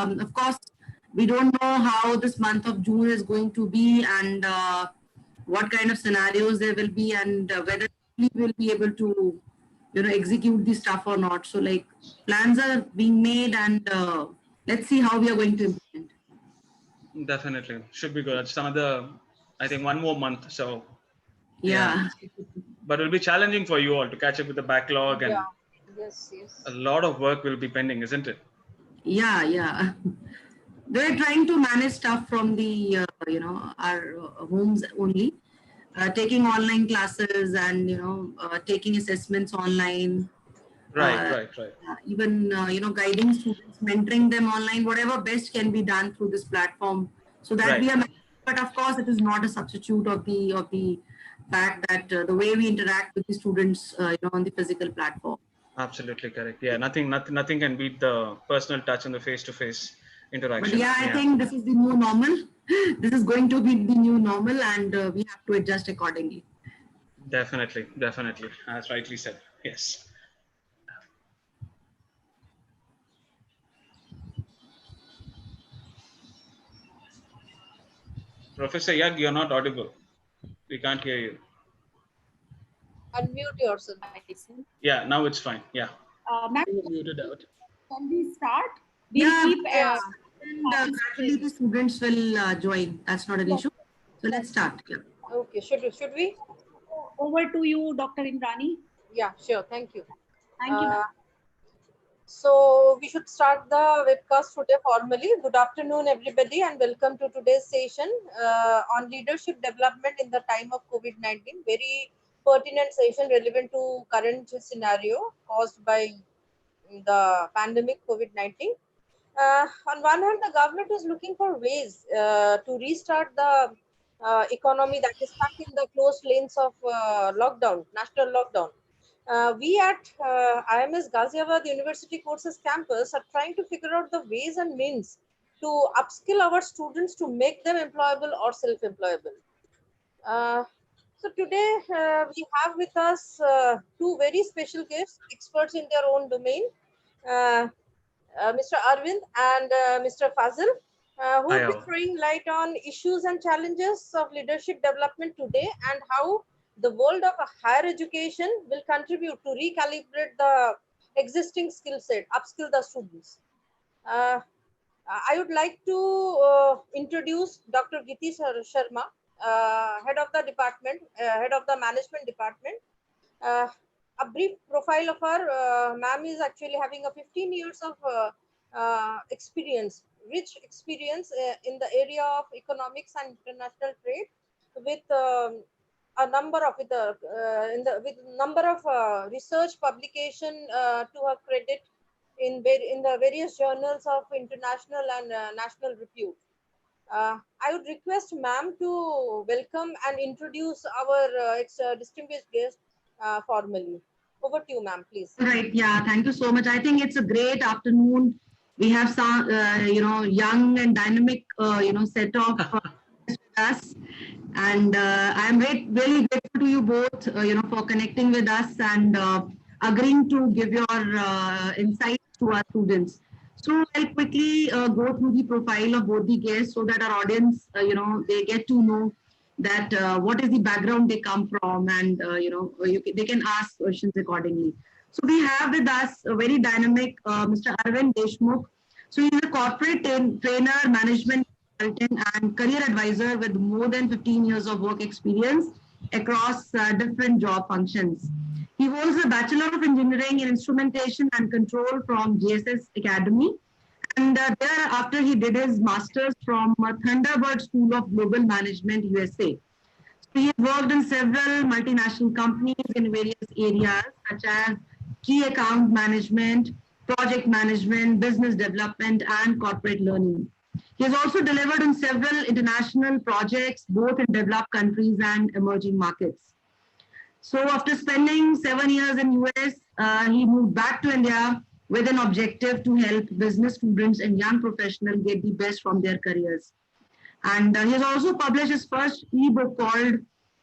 Of course, we don't know how this month of June is going to be and what kind of scenarios there will be and whether we will be able to, execute the stuff or not. So like plans are being made and let's see how we are going to implement. Definitely. Should be good. It's another, I think, one more month. So, Yeah. But it'll be challenging for you all to catch up with the backlog and Yes, yes. a lot of work will be pending, isn't it? Yeah. They're trying to manage stuff from the, our homes only, taking online classes and, taking assessments online. Right. Even guiding students, mentoring them online, whatever best can be done through this platform, so that Right. we are. But of course, it is not a substitute of the fact that the way we interact with the students, on the physical platform. Absolutely correct. Yeah, nothing can beat the personal touch and the face-to-face interaction. But yeah, I think this is the new normal. This is going to be the new normal, and we have to adjust accordingly. Definitely, as rightly said. Yes. Professor Yag, you're not audible. We can't hear you. Unmute yourself. Yeah, now it's fine. Yeah. Ma'am, muted out. can we start? And gradually the students will join. That's not an issue. So let's start. Yeah. Okay, should we? Over to you, Dr. Imrani. Yeah, sure. Thank you. Thank you. So we should start the webcast today formally. Good afternoon, everybody, and welcome to today's session on leadership development in the time of COVID-19. Very pertinent session relevant to current scenario caused by the pandemic COVID-19. On one hand, the government is looking for ways to restart the economy that is stuck in the closed lanes of lockdown, national lockdown. We at IMS Ghaziabad University Courses Campus are trying to figure out the ways and means to upskill our students to make them employable or self-employable. So today we have with us two very special guests, experts in their own domain. Mr. Arvind and Mr. Fazil, who will be throwing light on issues and challenges of leadership development today and how the world of higher education will contribute to recalibrate the existing skill set, upskill the students. I would like to introduce Dr. Giti Sharma, head of the department, head of the management department. A brief profile of her, ma'am is actually having a 15 years of experience, rich experience in the area of economics and international trade, with a number of research publication to her credit in the various journals of international and national repute. I would request ma'am to welcome and introduce our distinguished guest formally. Over to you, ma'am, please. Right. Yeah. Thank you so much. I think it's a great afternoon. We have some, young and dynamic, set of with us, and I'm really grateful to you both, for connecting with us and agreeing to give your insights to our students. So I'll quickly go through the profile of both the guests so that our audience, they get to know that what is the background they come from, and they can ask questions accordingly. So we have with us a very dynamic Mr. Arvind Deshmukh. So he's a corporate trainer, management consultant, and career advisor with more than 15 years of work experience across different job functions. He holds a Bachelor of Engineering in Instrumentation and Control from JSS Academy. And thereafter, he did his master's from Thunderbird School of Global Management, USA. So he has worked in several multinational companies in various areas such as key account management, project management, business development, and corporate learning. He has also delivered on several international projects, both in developed countries and emerging markets. So after spending 7 years in US, he moved back to India with an objective to help business students and young professionals get the best from their careers. And he has also published his first ebook called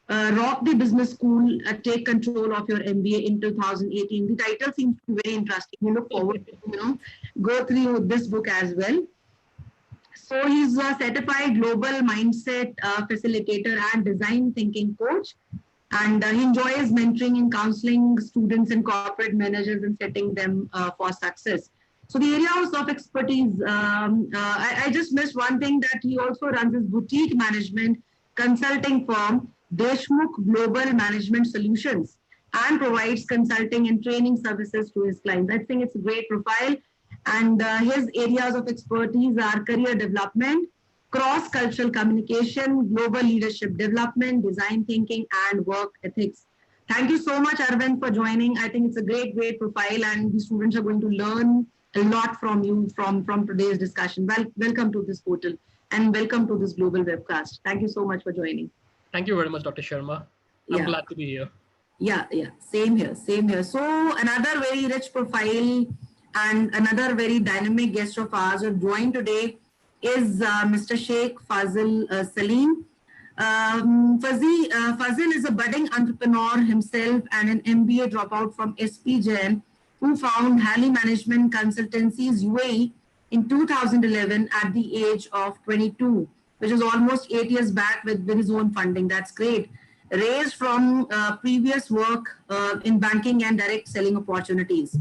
Rock the Business School, Take Control of Your MBA in 2018. The title seems to be very interesting. We look forward to, go through this book as well. So he's a certified global mindset facilitator and design thinking coach. And he enjoys mentoring and counseling students and corporate managers and setting them for success. So the areas of expertise, I just missed one thing, that he also runs his boutique management consulting firm, Deshmukh Global Management Solutions, and provides consulting and training services to his clients. I think it's a great profile. And his areas of expertise are career development, cross cultural communication, global leadership development, design thinking, and work ethics. Thank you so much, Arvind, for joining. I think it's a great profile, and the students are going to learn a lot from you from today's discussion. Welcome to this portal and welcome to this global webcast. Thank you so much for joining. Thank you very much, Dr. Sharma. I'm glad to be here. Yeah. Same here. So another very rich profile and another very dynamic guest of ours who joined today is Mr. Sheikh Fazil Salim. Fazil is a budding entrepreneur himself and an MBA dropout from SP Jain, who found Halley Management Consultancies UAE in 2011 at the age of 22, which is almost 8 years back with his own funding. That's great. Raised from previous work in banking and direct selling opportunities.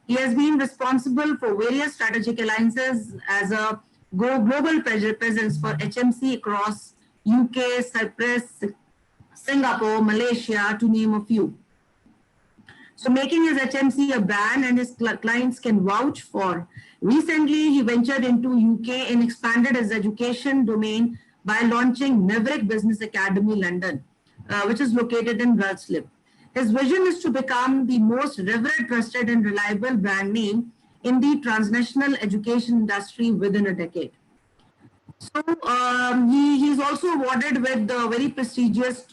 He has been responsible for various strategic alliances as a global presence for HMC across UK, Cyprus, Singapore, Malaysia, to name a few. So making his HMC a brand and his clients can vouch for. Recently, he ventured into UK and expanded his education domain by launching Maverick Business Academy London, which is located in Ruslip. His vision is to become the most revered, trusted, and reliable brand name in the transnational education industry within a decade. So he's also awarded with the very prestigious,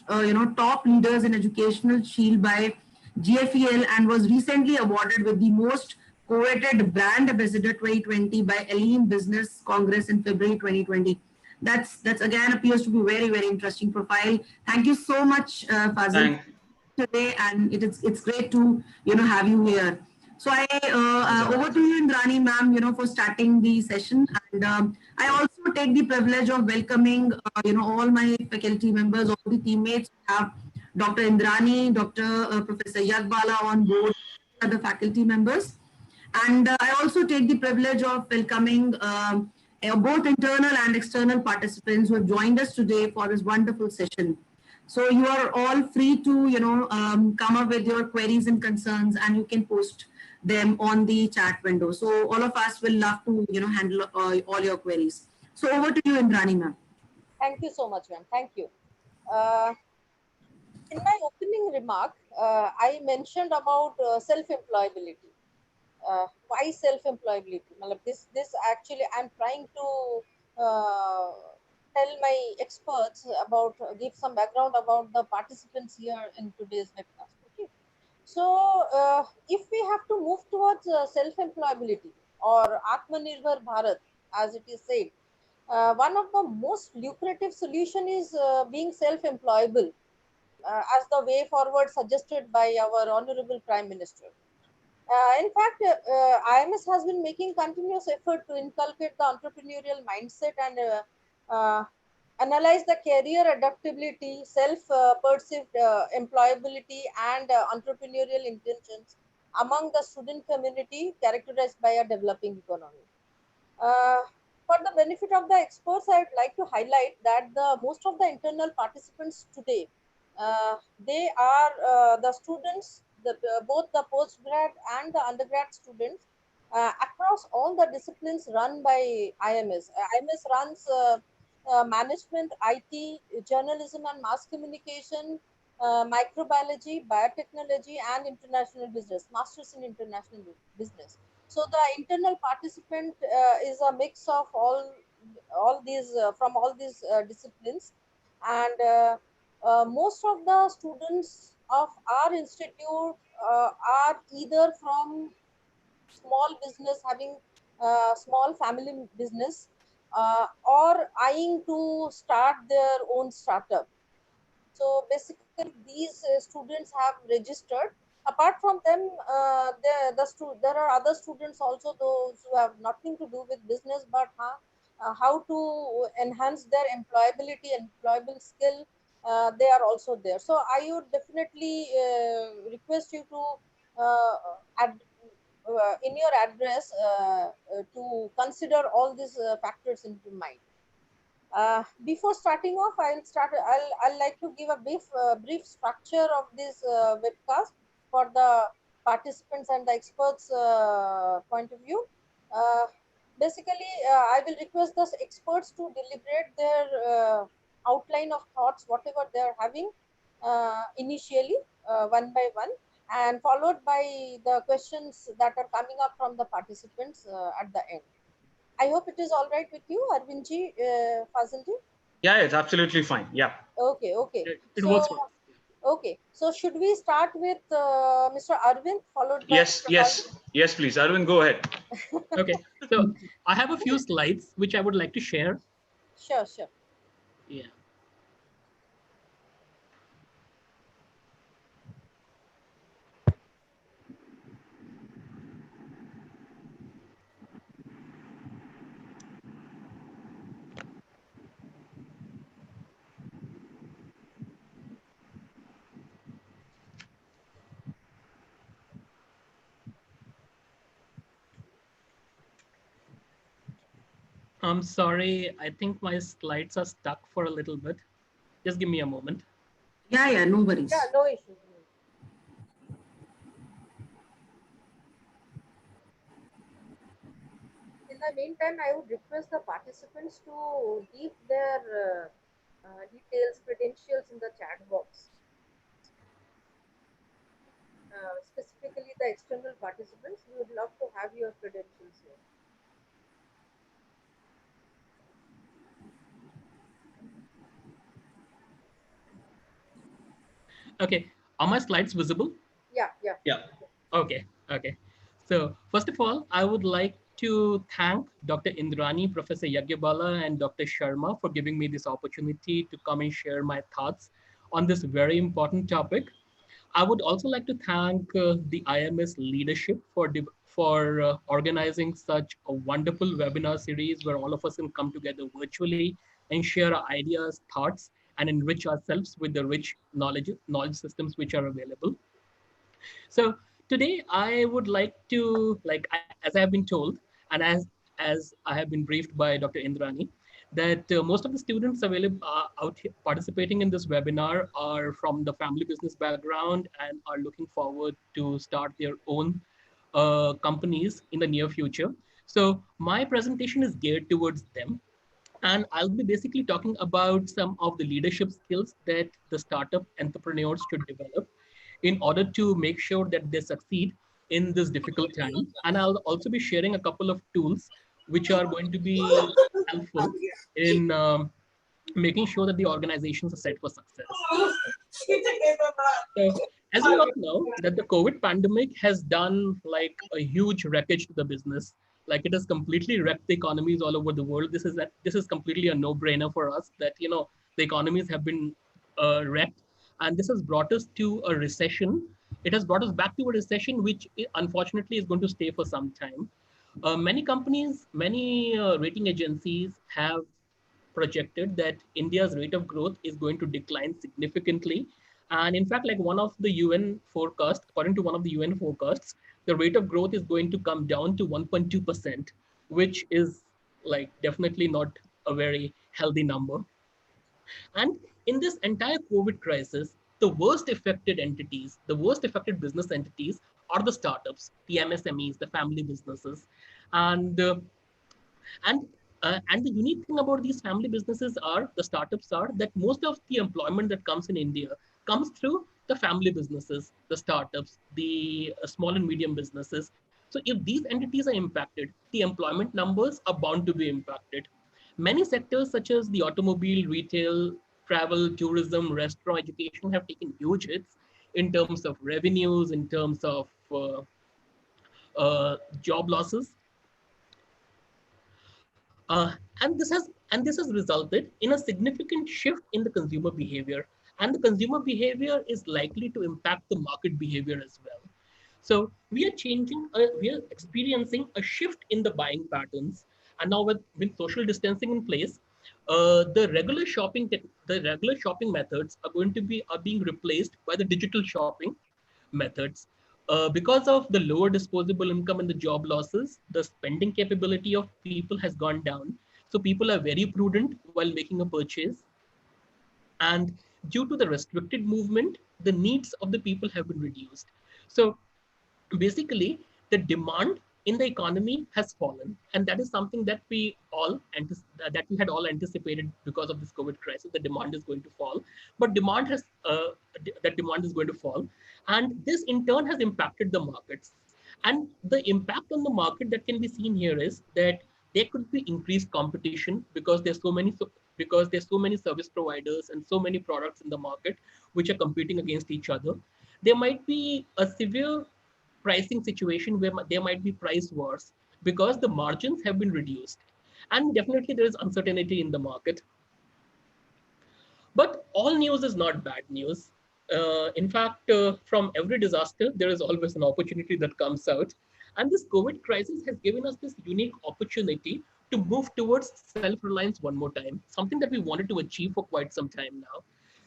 top leaders in educational shield by GFEL, and was recently awarded with the most coveted brand ambassador 2020 by Alim Business Congress in February 2020. That's again appears to be very interesting profile. Thank you so much, Fazil, today, and it's great to have you here. So I over to you, Indrani ma'am, for starting the session. And I also take the privilege of welcoming, all my faculty members, all the teammates. We have Dr. Indrani, Dr. Professor Yagbala on board, other faculty members. And I also take the privilege of welcoming both internal and external participants who have joined us today for this wonderful session. So you are all free to, come up with your queries and concerns, and you can post them on the chat window. So all of us will love to, handle all your queries. So over to you, Indrani ma'am. Thank you so much, ma'am. Thank you. In my opening remark, I mentioned about self-employability. Why self-employability? This actually, I'm trying to tell my experts about, give some background about the participants here in today's webcast. Okay. So, if we have to move towards self-employability or Atmanirbhar Bharat, as it is said, one of the most lucrative solution is being self-employable, as the way forward suggested by our Honorable Prime Minister. In fact, IMS has been making continuous effort to inculcate the entrepreneurial mindset and analyze the career adaptability, self-perceived employability, and entrepreneurial intentions among the student community characterized by a developing economy. Uh, for the benefit of the experts, I would like to highlight that the most of the internal participants today, they are the students, both the postgrad and the undergrad students across all the disciplines run by IMS. IMS runs management, IT, journalism and mass communication, microbiology, biotechnology, and international business, masters in international business. So the internal participant is a mix of all these from all these disciplines, and most of the students of our institute are either from small business, having small family business, or eyeing to start their own startup. So basically, these students have registered. Apart from them, there are other students also, those who have nothing to do with business, but how to enhance their employability, employable skill, they are also there. So I would definitely request you to add in your address to consider all these factors into mind. Before starting off, I'll like to give a brief structure of this webcast for the participants and the experts point of view. Uh, Basically, I will request the experts to deliberate their outline of thoughts, whatever they are having initially, one by one, and followed by the questions that are coming up from the participants at the end. I hope it is all right with you, Arvindji, Fazilji. Yeah, it's absolutely fine. Yeah. Okay, okay. It So, works for us. okay. So, should we start with Mr. Arvind, followed by Yes, Mr. yes, Fazil? yes, please. Arvind, go ahead. Okay, so I have a few slides which I would like to share. Sure, sure. Yeah. I'm sorry, I think my slides are stuck for a little bit. Just give me a moment. Yeah, no worries. Yeah, no issues. In the meantime, I would request the participants to leave their details, credentials in the chat box. Specifically, the external participants, we would love to have your credentials here. Okay, are my slides visible? Yeah, yeah. Yeah. Okay, okay. So first of all, I would like to thank Dr. Indrani, Professor Yagyabala, and Dr. Sharma for giving me this opportunity to come and share my thoughts on this very important topic. I would also like to thank the IMS leadership for organizing such a wonderful webinar series where all of us can come together virtually and share our ideas, thoughts, and enrich ourselves with the rich knowledge systems which are available. So today I would like to, as I have been told, and as I have been briefed by Dr. Indrani, that most of the students available out here participating in this webinar are from the family business background and are looking forward to start their own companies in the near future. So my presentation is geared towards them, and I'll be basically talking about some of the leadership skills that the startup entrepreneurs should develop in order to make sure that they succeed in this difficult time. And I'll also be sharing a couple of tools which are going to be helpful in making sure that the organizations are set for success. So, as we all know, that the COVID pandemic has done like a huge wreckage to the business. Like it has completely wrecked the economies all over the world. This is completely a no-brainer for us that the economies have been wrecked, and this has brought us to a recession. It has brought us back to a recession, which unfortunately is going to stay for some time. Many companies, many rating agencies have projected that India's rate of growth is going to decline significantly. And in fact, like one of the UN forecasts, according to one of the UN forecasts, the rate of growth is going to come down to 1.2%, which is like definitely not a very healthy number. And in this entire COVID crisis, the worst affected entities, the worst affected business entities are the startups, the MSMEs, the family businesses. And and and the unique thing about these family businesses are the startups are that most of the employment that comes in India comes through the family businesses, the startups, the small and medium businesses. So if these entities are impacted, the employment numbers are bound to be impacted. Many sectors such as the automobile, retail, travel, tourism, restaurant, education have taken huge hits in terms of revenues, in terms of job losses. And this has resulted in a significant shift in the consumer behavior, and the consumer behavior is likely to impact the market behavior as well. So we are experiencing a shift in the buying patterns, And now with social distancing in place, the regular shopping methods are being replaced by the digital shopping methods. Because of the lower disposable income and the job losses, the spending capability of people has gone down. So people are very prudent while making a purchase. And due to the restricted movement, the needs of the people have been reduced. So basically, the demand in the economy has fallen, and that is something that we had all anticipated because of this COVID crisis. The demand is going to fall, but that demand is going to fall, and this in turn has impacted the markets. And the impact on the market that can be seen here is that there could be increased competition because there's so many service providers and so many products in the market which are competing against each other. There might be a severe pricing situation where there might be price wars because the margins have been reduced. And definitely there is uncertainty in the market. But all news is not bad news. In fact, from every disaster, there is always an opportunity that comes out. And this COVID crisis has given us this unique opportunity to move towards self-reliance one more time, something that we wanted to achieve for quite some time now.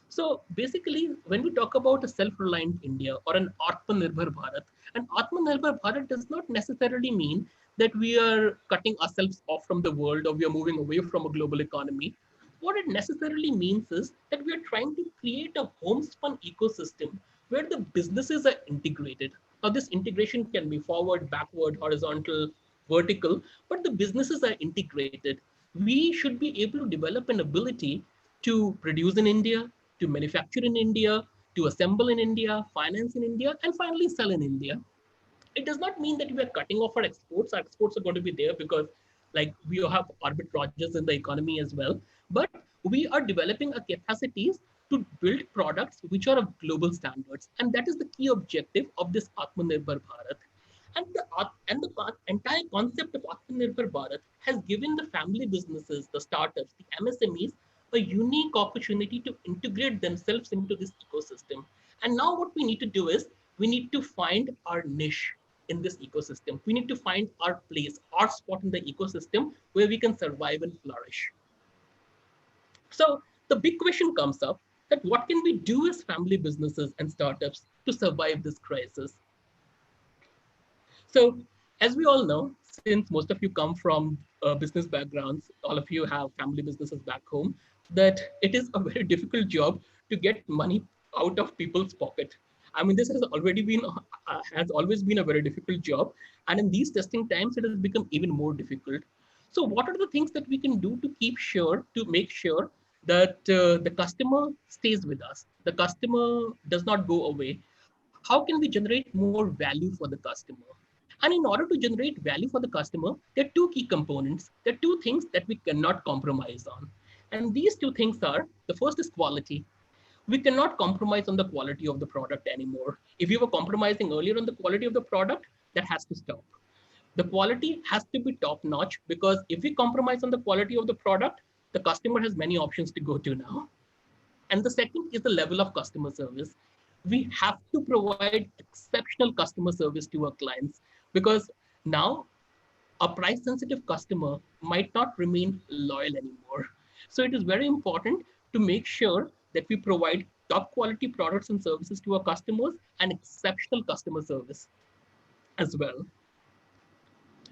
So basically, when we talk about a self-reliant India or an Atmanirbhar Bharat, an Atmanirbhar Bharat does not necessarily mean that we are cutting ourselves off from the world or we are moving away from a global economy. What it necessarily means is that we are trying to create a homespun ecosystem where the businesses are integrated. Now, this integration can be forward, backward, horizontal, vertical, but the businesses are integrated. We should be able to develop an ability to produce in India, to manufacture in India, to assemble in India, finance in India, and finally sell in India. It does not mean that we are cutting off our exports. Our exports are going to be there because like we have arbitrages in the economy as well. But we are developing a capacities to build products which are of global standards. And that is the key objective of this Atmanirbhar Bharat. And the entire concept of Atmanirbhar Bharat has given the family businesses, the startups, the MSMEs, a unique opportunity to integrate themselves into this ecosystem. And now what we need to do is we need to find our niche in this ecosystem. We need to find our place, our spot in the ecosystem where we can survive and flourish. So the big question comes up that what can we do as family businesses and startups to survive this crisis? So as we all know, since most of you come from business backgrounds, all of you have family businesses back home, that it is a very difficult job to get money out of people's pocket. I mean, this has always been a very difficult job, and in these testing times, it has become even more difficult. So, what are the things that we can do to make sure that the customer stays with us, the customer does not go away? How can we generate more value for the customer? And in order to generate value for the customer, there are two key components. There are two things that we cannot compromise on. And these two things are, the first is quality. We cannot compromise on the quality of the product anymore. If you were compromising earlier on the quality of the product, that has to stop. The quality has to be top notch because if we compromise on the quality of the product, the customer has many options to go to now. And the second is the level of customer service. We have to provide exceptional customer service to our clients because now a price sensitive customer might not remain loyal anymore. So it is very important to make sure that we provide top quality products and services to our customers and exceptional customer service as well.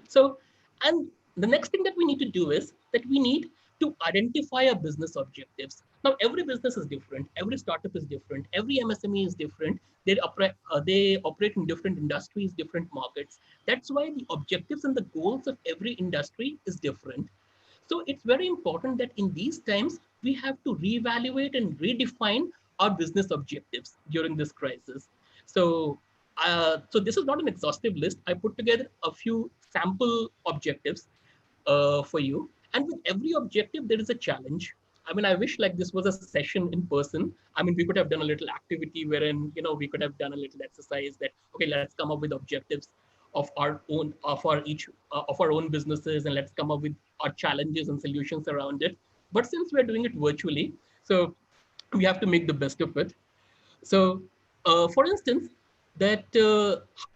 So, and the next thing that we need to do is that we need to identify our business objectives. Now, every business is different. Every startup is different. Every MSME is different. They operate in different industries, different markets. That's why the objectives and the goals of every industry is different. So it's very important that in these times, we have to reevaluate and redefine our business objectives during this crisis. So, so this is not an exhaustive list. I put together a few sample objectives for you. And with every objective, there is a challenge. I mean, I wish like this was a session in person. I mean, we could have done a little activity wherein, we could have done a little exercise that, okay, let's come up with objectives of our own, of our own businesses, and let's come up with our challenges and solutions around it. But since we're doing it virtually, so we have to make the best of it. So, for instance, that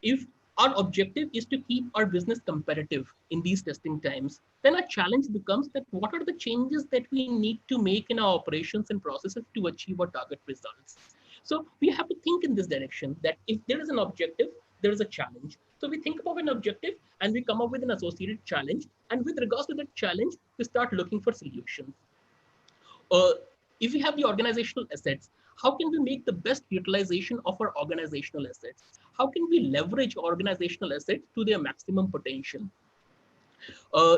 if Our objective is to keep our business competitive in these testing times. Then our challenge becomes that what are the changes that we need to make in our operations and processes to achieve our target results. So we have to think in this direction that if there is an objective, there is a challenge. So we think about an objective and we come up with an associated challenge. And with regards to that challenge, we start looking for solutions. uh, if we have the organizational assets, how can we make the best utilization of our organizational assets? How can we leverage organizational assets to their maximum potential?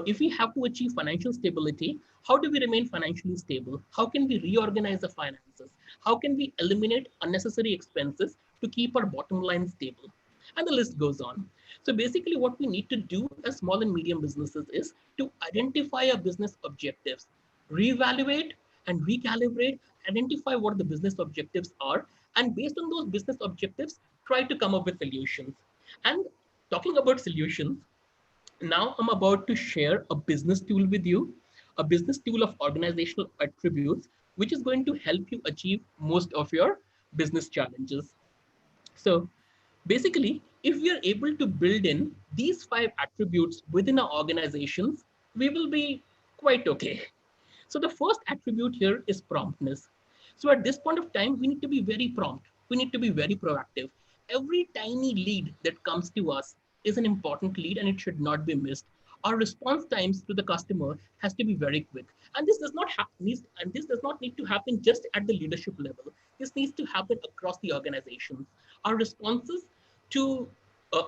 If we have to achieve financial stability, how do we remain financially stable? How can we reorganize the finances? How can we eliminate unnecessary expenses to keep our bottom line stable? And the list goes on. So basically, what we need to do as small and medium businesses is to identify our business objectives, reevaluate and recalibrate, identify what the business objectives are, and based on those business objectives, try to come up with solutions. And talking about solutions, now I'm about to share a business tool with you, a business tool of organizational attributes, which is going to help you achieve most of your business challenges. So basically, if we are able to build in these 5 attributes within our organizations, we will be quite okay. So the first attribute here is promptness. So at this point of time, we need to be very prompt. We need to be very proactive. Every tiny lead that comes to us is an important lead and it should not be missed. Our response times to the customer has to be very quick. And this does not need to happen just at the leadership level. This needs to happen across the organization. Our responses to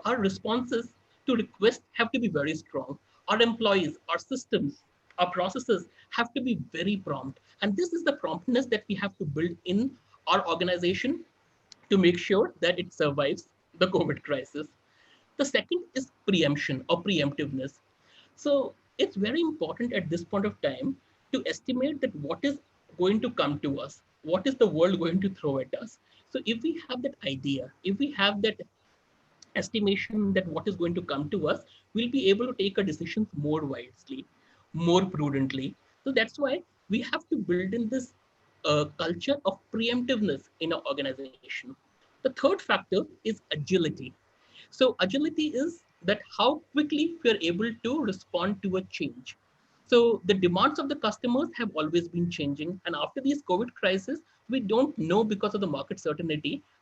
our responses to requests have to be very strong. Our employees, our systems, our processes have to be very prompt. And this is the promptness that we have to build in our organization to make sure that it survives the COVID crisis. The second is preemption or preemptiveness. So it's very important at this point of time to estimate that what is going to come to us, what is the world going to throw at us. So if we have that idea, if we have that estimation that what is going to come to us, we'll be able to take our decisions more wisely, more prudently. So that's why we have to build in this culture of preemptiveness in our organization. The third factor is agility. So agility is that how quickly we are able to respond to a change. So the demands of the customers have always been changing. And after these COVID crisis, we don't know because of the market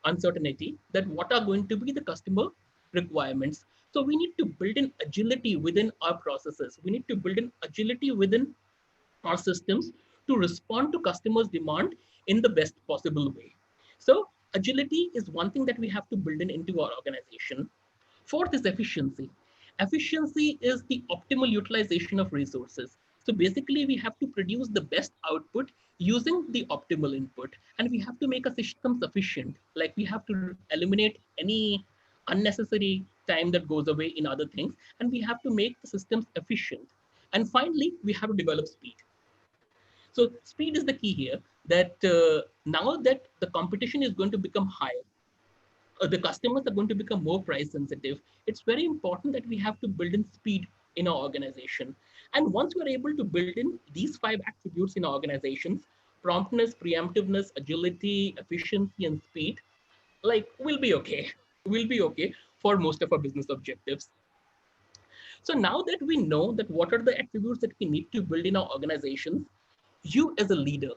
uncertainty that what are going to be the customer requirements. So we need to build in agility within our processes. We need to build in agility within our systems to respond to customers' demand in the best possible way. So agility is one thing that we have to build in into our organization. Fourth is efficiency. Efficiency is the optimal utilization of resources. So basically, we have to produce the best output using the optimal input, and we have to make a system sufficient. Like we have to eliminate any unnecessary time that goes away in other things, and we have to make the systems efficient. And finally, we have to develop speed. So speed is the key here that now that the competition is going to become higher, the customers are going to become more price sensitive. It's very important that we have to build in speed in our organization. And once we're able to build in these 5 attributes in our organizations, promptness, preemptiveness, agility, efficiency, and speed, like we'll be okay. We'll be okay for most of our business objectives. So now that we know that what are the attributes that we need to build in our organizations, you as a leader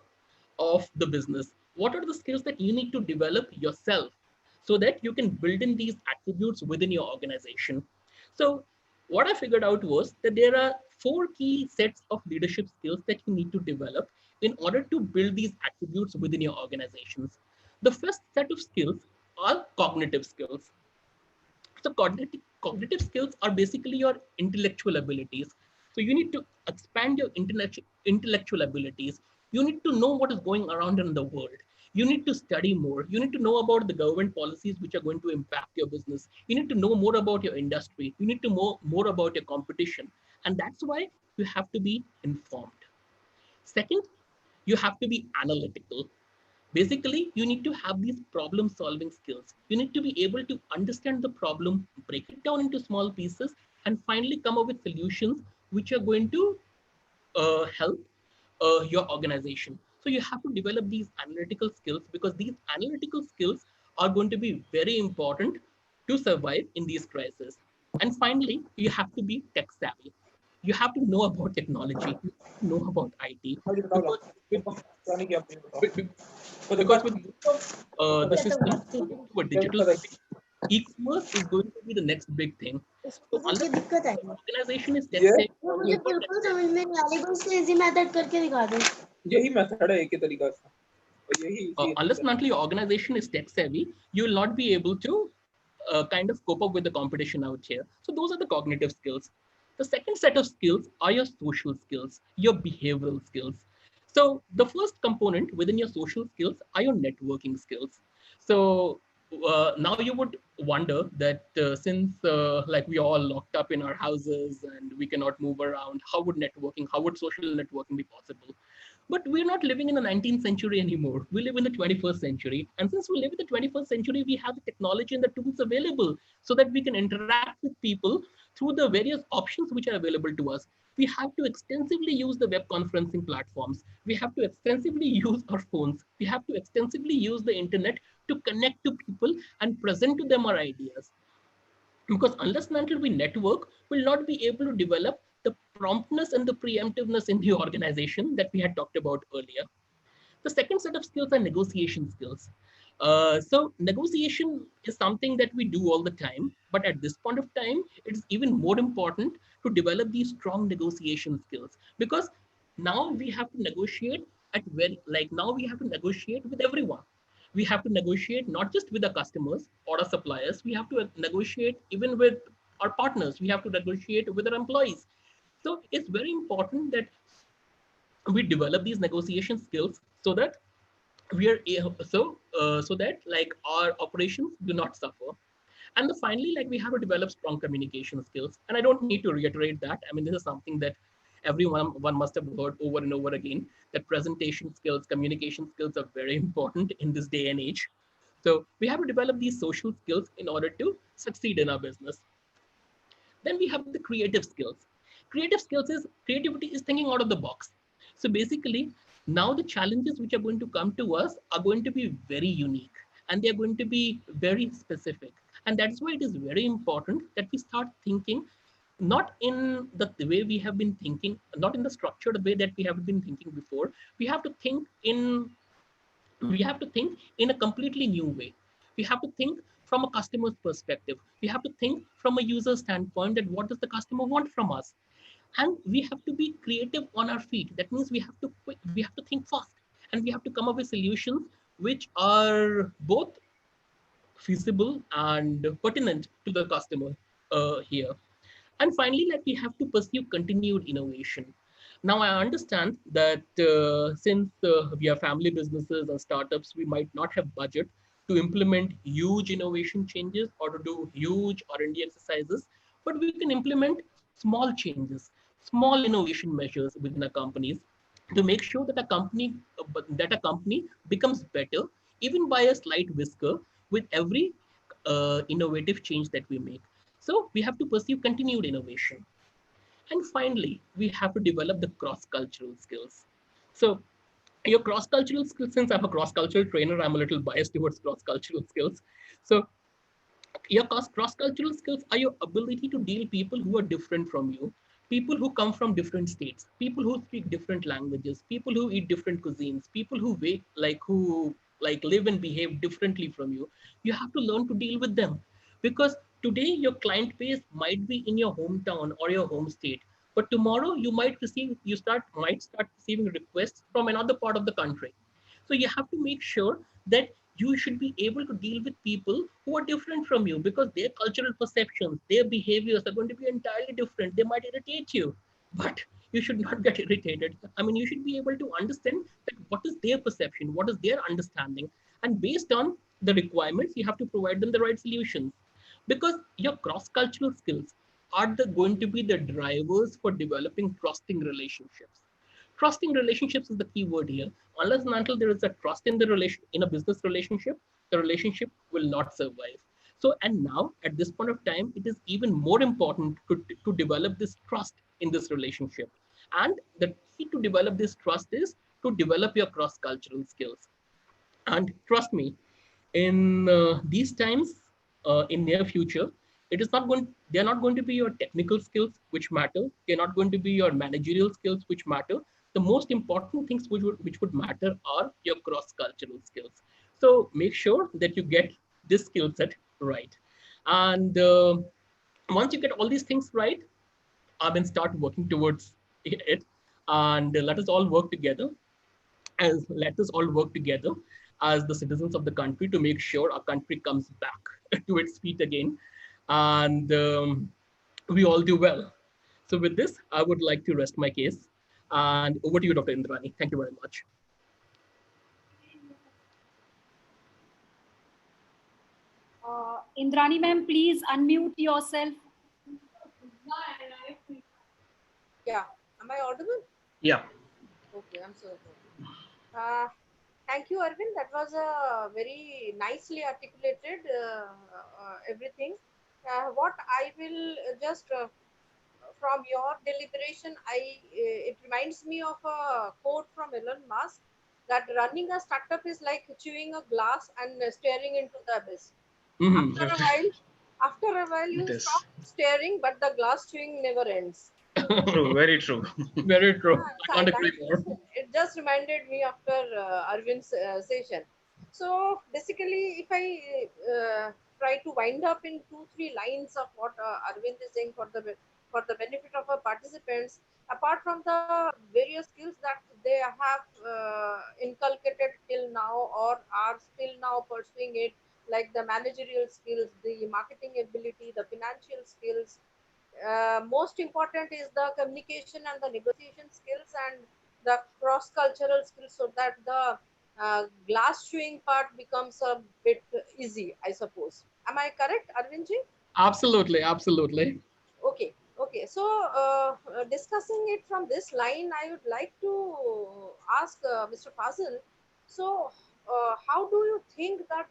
of the business, what are the skills that you need to develop yourself so that you can build in these attributes within your organization? So what I figured out was that there are 4 key sets of leadership skills that you need to develop in order to build these attributes within your organizations. The first set of skills are cognitive skills. So cognitive skills are basically your intellectual abilities. So you need to expand your intellectual abilities. You need to know what is going around in the world. You need to study more. You need to know about the government policies which are going to impact your business. You need to know more about your industry. You need to know more about your competition. And that's why you have to be informed. Second, you have to be analytical. Basically, you need to have these problem solving skills. You need to be able to understand the problem, break it down into small pieces, and finally come up with solutions which are going to help your organization. So you have to develop these analytical skills because these analytical skills are going to be very important to survive in these crises. And finally, you have to be tech savvy. You have to know about technology, you have to know about IT, because with, with, because with most of the systems moving to a digital space, e-commerce is going to be the next big thing. So unless the organization is tech savvy, मुझे बिल्कुल समझ में नहीं आ रही, बस easy method करके दिखा दो। यही मेथड है एक ही तरीका से, और यही unless and until your organization is tech savvy, you will not be able to kind of cope up with the competition out here. So those are the cognitive skills. The second set of skills are your social skills, your behavioral skills. So the first component within your social skills are your networking skills. So now you would wonder that since like we are all locked up in our houses and we cannot move around, how would social networking be possible? But we're not living in the 19th century anymore. We live in the 21st century. And since we live in the 21st century, we have the technology and the tools available so that we can interact with people through the various options which are available to us. We have to extensively use the web conferencing platforms. We have to extensively use our phones. We have to extensively use the internet to connect to people and present to them our ideas. Because unless and until we network, we'll not be able to develop the promptness and the preemptiveness in the organization that we had talked about earlier. The second set of skills are negotiation skills. So negotiation is something that we do all the time, but at this point of time, it's even more important to develop these strong negotiation skills, because now we have to negotiate now we have to negotiate with everyone. We have to negotiate not just with the customers or our suppliers, we have to negotiate even with our partners, we have to negotiate with our employees. So it's very important that we develop these negotiation skills so that so that like our operations do not suffer. And finally, like we have to develop strong communication skills, and I don't need to reiterate that. I mean, this is something that everyone must have heard over and over again, that presentation skills, communication skills are very important in this day and age. So we have to develop these social skills in order to succeed in our business. Then we have the creative skills. Creativity is thinking out of the box. So basically, now the challenges which are going to come to us are going to be very unique, and they're going to be very specific. And that's why it is very important that we start thinking not in the way we have been thinking, not in the structured way that we have been thinking before. We have to think in we have to think in a completely new way. We have to think from a customer's perspective. We have to think from a user standpoint, that what does the customer want from us? And we have to be creative on our feet. That means we have to think fast, and we have to come up with solutions which are both feasible and pertinent to the customer here. And finally, like we have to pursue continued innovation. Now, I understand that since we are family businesses and startups, we might not have budget to implement huge innovation changes or to do huge R&D exercises, but we can implement small changes, small innovation measures within our companies to make sure that a company becomes better, even by a slight whisker, with every innovative change that we make. So we have to pursue continued innovation. And finally, we have to develop the cross-cultural skills. So your cross-cultural skills, since I'm a cross-cultural trainer, I'm a little biased towards cross-cultural skills. So your cross-cultural skills are your ability to deal people who are different from you, people who come from different states, people who speak different languages, people who eat different cuisines, people who live and behave differently from you. You have to learn to deal with them, because today your client base might be in your hometown or your home state, but tomorrow might start receiving requests from another part of the country. So you have to make sure that you should be able to deal with people who are different from you, because their cultural perceptions, their behaviors are going to be entirely different. They might irritate you, but you should not get irritated. I mean, you should be able to understand that what is their perception, what is their understanding, and based on the requirements, you have to provide them the right solutions. Because your cross-cultural skills are going to be the drivers for developing trusting relationships. Trusting relationships is the key word here. Unless and until there is a trust in in a business relationship, the relationship will not survive. So, and now at this point of time, it is even more important to develop this trust in this relationship. And the key to develop this trust is to develop your cross-cultural skills. And trust me, in these times, in near future, they're not going to be your technical skills which matter. They're not going to be your managerial skills which matter. The most important things which would matter are your cross-cultural skills. So make sure that you get this skill set right. And once you get all these things right, then start working towards it. And let us all work together let us all work together as the citizens of the country to make sure our country comes back to its feet again, and we all do well. So with this, I would like to rest my case. And over to you, Dr. Indrani. Thank you very much. Indrani ma'am, please unmute yourself. Yeah. Am I audible? Yeah. Okay, I'm so sorry. Thank you, Arvind. That was a very nicely articulated everything. What I will just from your deliberation, it reminds me of a quote from Elon Musk that running a startup is like chewing a glass and staring into the abyss. Mhm. After a while, It you is stop staring, but the glass chewing never ends. true. Very true. Very true. I So I can't like agree more. this. It just reminded me after Arvind's session. So basically, if I try to wind up in 2-3 lines of what Arvind is saying for the benefit of our participants, apart from the various skills that they have inculcated till now or are still now pursuing it, like the managerial skills, the marketing ability, the financial skills, most important is the communication and the negotiation skills and the cross cultural skills, so that the glass chewing part becomes a bit easy, I suppose. Am I correct, Arvindji? Absolutely, absolutely. Okay, okay. So, discussing it from this line, I would like to ask Mr. Fazil. So, how do you think that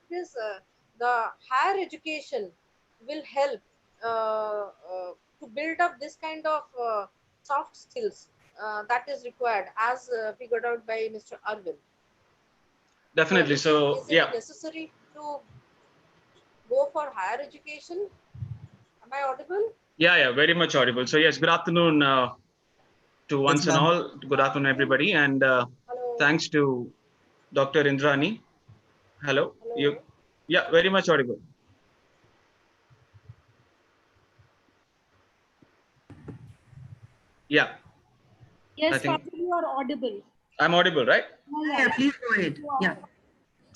the higher education will help to build up this kind of soft skills that is required, as figured out by Mr. Arvind? So, Definitely. So is it yeah, necessary to go for higher education? Am I audible? yeah. Very much audible. So yes, good afternoon to Yes, once and ma'am. all. Good afternoon, everybody, and Hello, thanks to Dr. Indrani. Hello. You. hello. Yeah, very much audible. Yeah, I Yes, think Fazil, you are audible. I'm audible, right? Yeah, Yeah, please go ahead. you are. Yeah.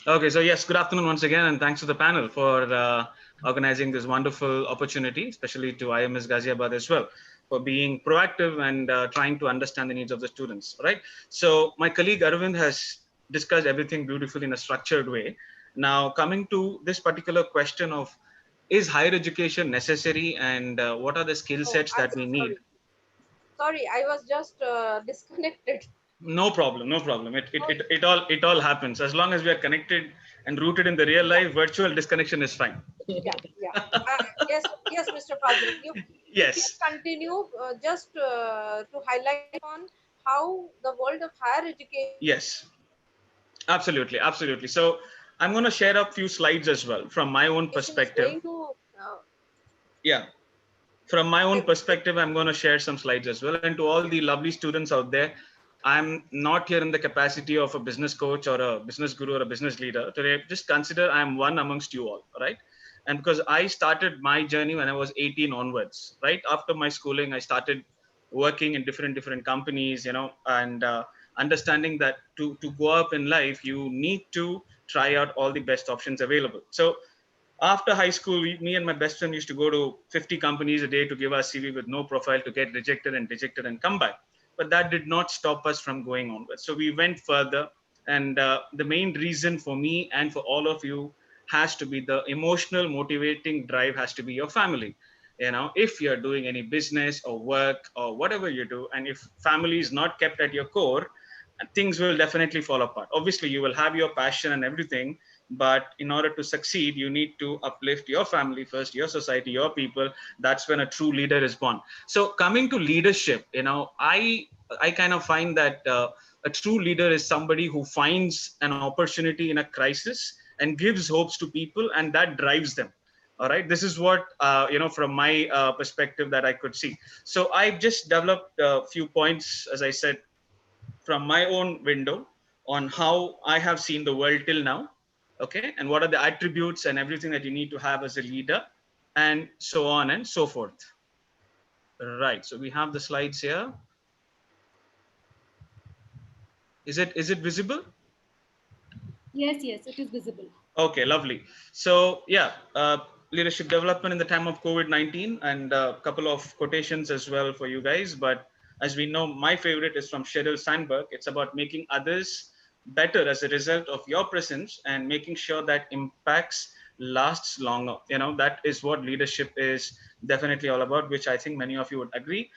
Okay, so yes, good afternoon once again, and thanks to the panel for organizing this wonderful opportunity, especially to IMS Ghaziabad as well, for being proactive and trying to understand the needs of the students, right? So my colleague Arvind has discussed everything beautifully in a structured way. Now, coming to this particular question of is higher education necessary and what are the skill Oh, sets I'm that so we need? sorry. Sorry, I was just disconnected. No problem, no problem. It all happens. As long as we are connected and rooted in the real Yeah, life, virtual disconnection is fine. yeah, yeah. Yes, yes, Mr. Fazil. You please Yes, continue just to highlight on how the world of higher education yes, absolutely, absolutely. So I'm going to share a few slides as well from my own is perspective. going to. Yeah, from my own Okay, perspective, I'm going to share some slides as well. And to all the lovely students out there, I'm not here in the capacity of a business coach or a business guru or a business leader. Today, just consider I'm one amongst you all, right? And because I started my journey when I was 18 onwards, right? After my schooling, I started working in different companies, and understanding that to go up in life, you need to try out all the best options available. So after high school, me and my best friend used to go to 50 companies a day to give our CV with no profile to get rejected and come back. But that did not stop us from going onwards. So we went further. And the main reason for me and for all of you has to be the emotional motivating drive has to be your family. If you're doing any business or work or whatever you do, and if family is not kept at your core, things will definitely fall apart. Obviously, you will have your passion and everything, but in order to succeed, you need to uplift your family first, your society, your people. That's when a true leader is born. So coming to leadership, I kind of find that a true leader is somebody who finds an opportunity in a crisis and gives hopes to people, and that drives them. All right, this is what from my perspective that I could see. So I've just developed a few points, as I said, from my own window on how I have seen the world till now. Okay, and what are the attributes and everything that you need to have as a leader, and so on and so forth. Right. So we have the slides here. Is it visible? Yes, yes, it is visible. Okay, lovely. So yeah, leadership development in the time of COVID-19, and a couple of quotations as well for you guys. But as we know, my favorite is from Sheryl Sandberg. It's about making others better as a result of your presence and making sure that impacts lasts longer. That is what leadership is definitely all about, which I think many of you would agree.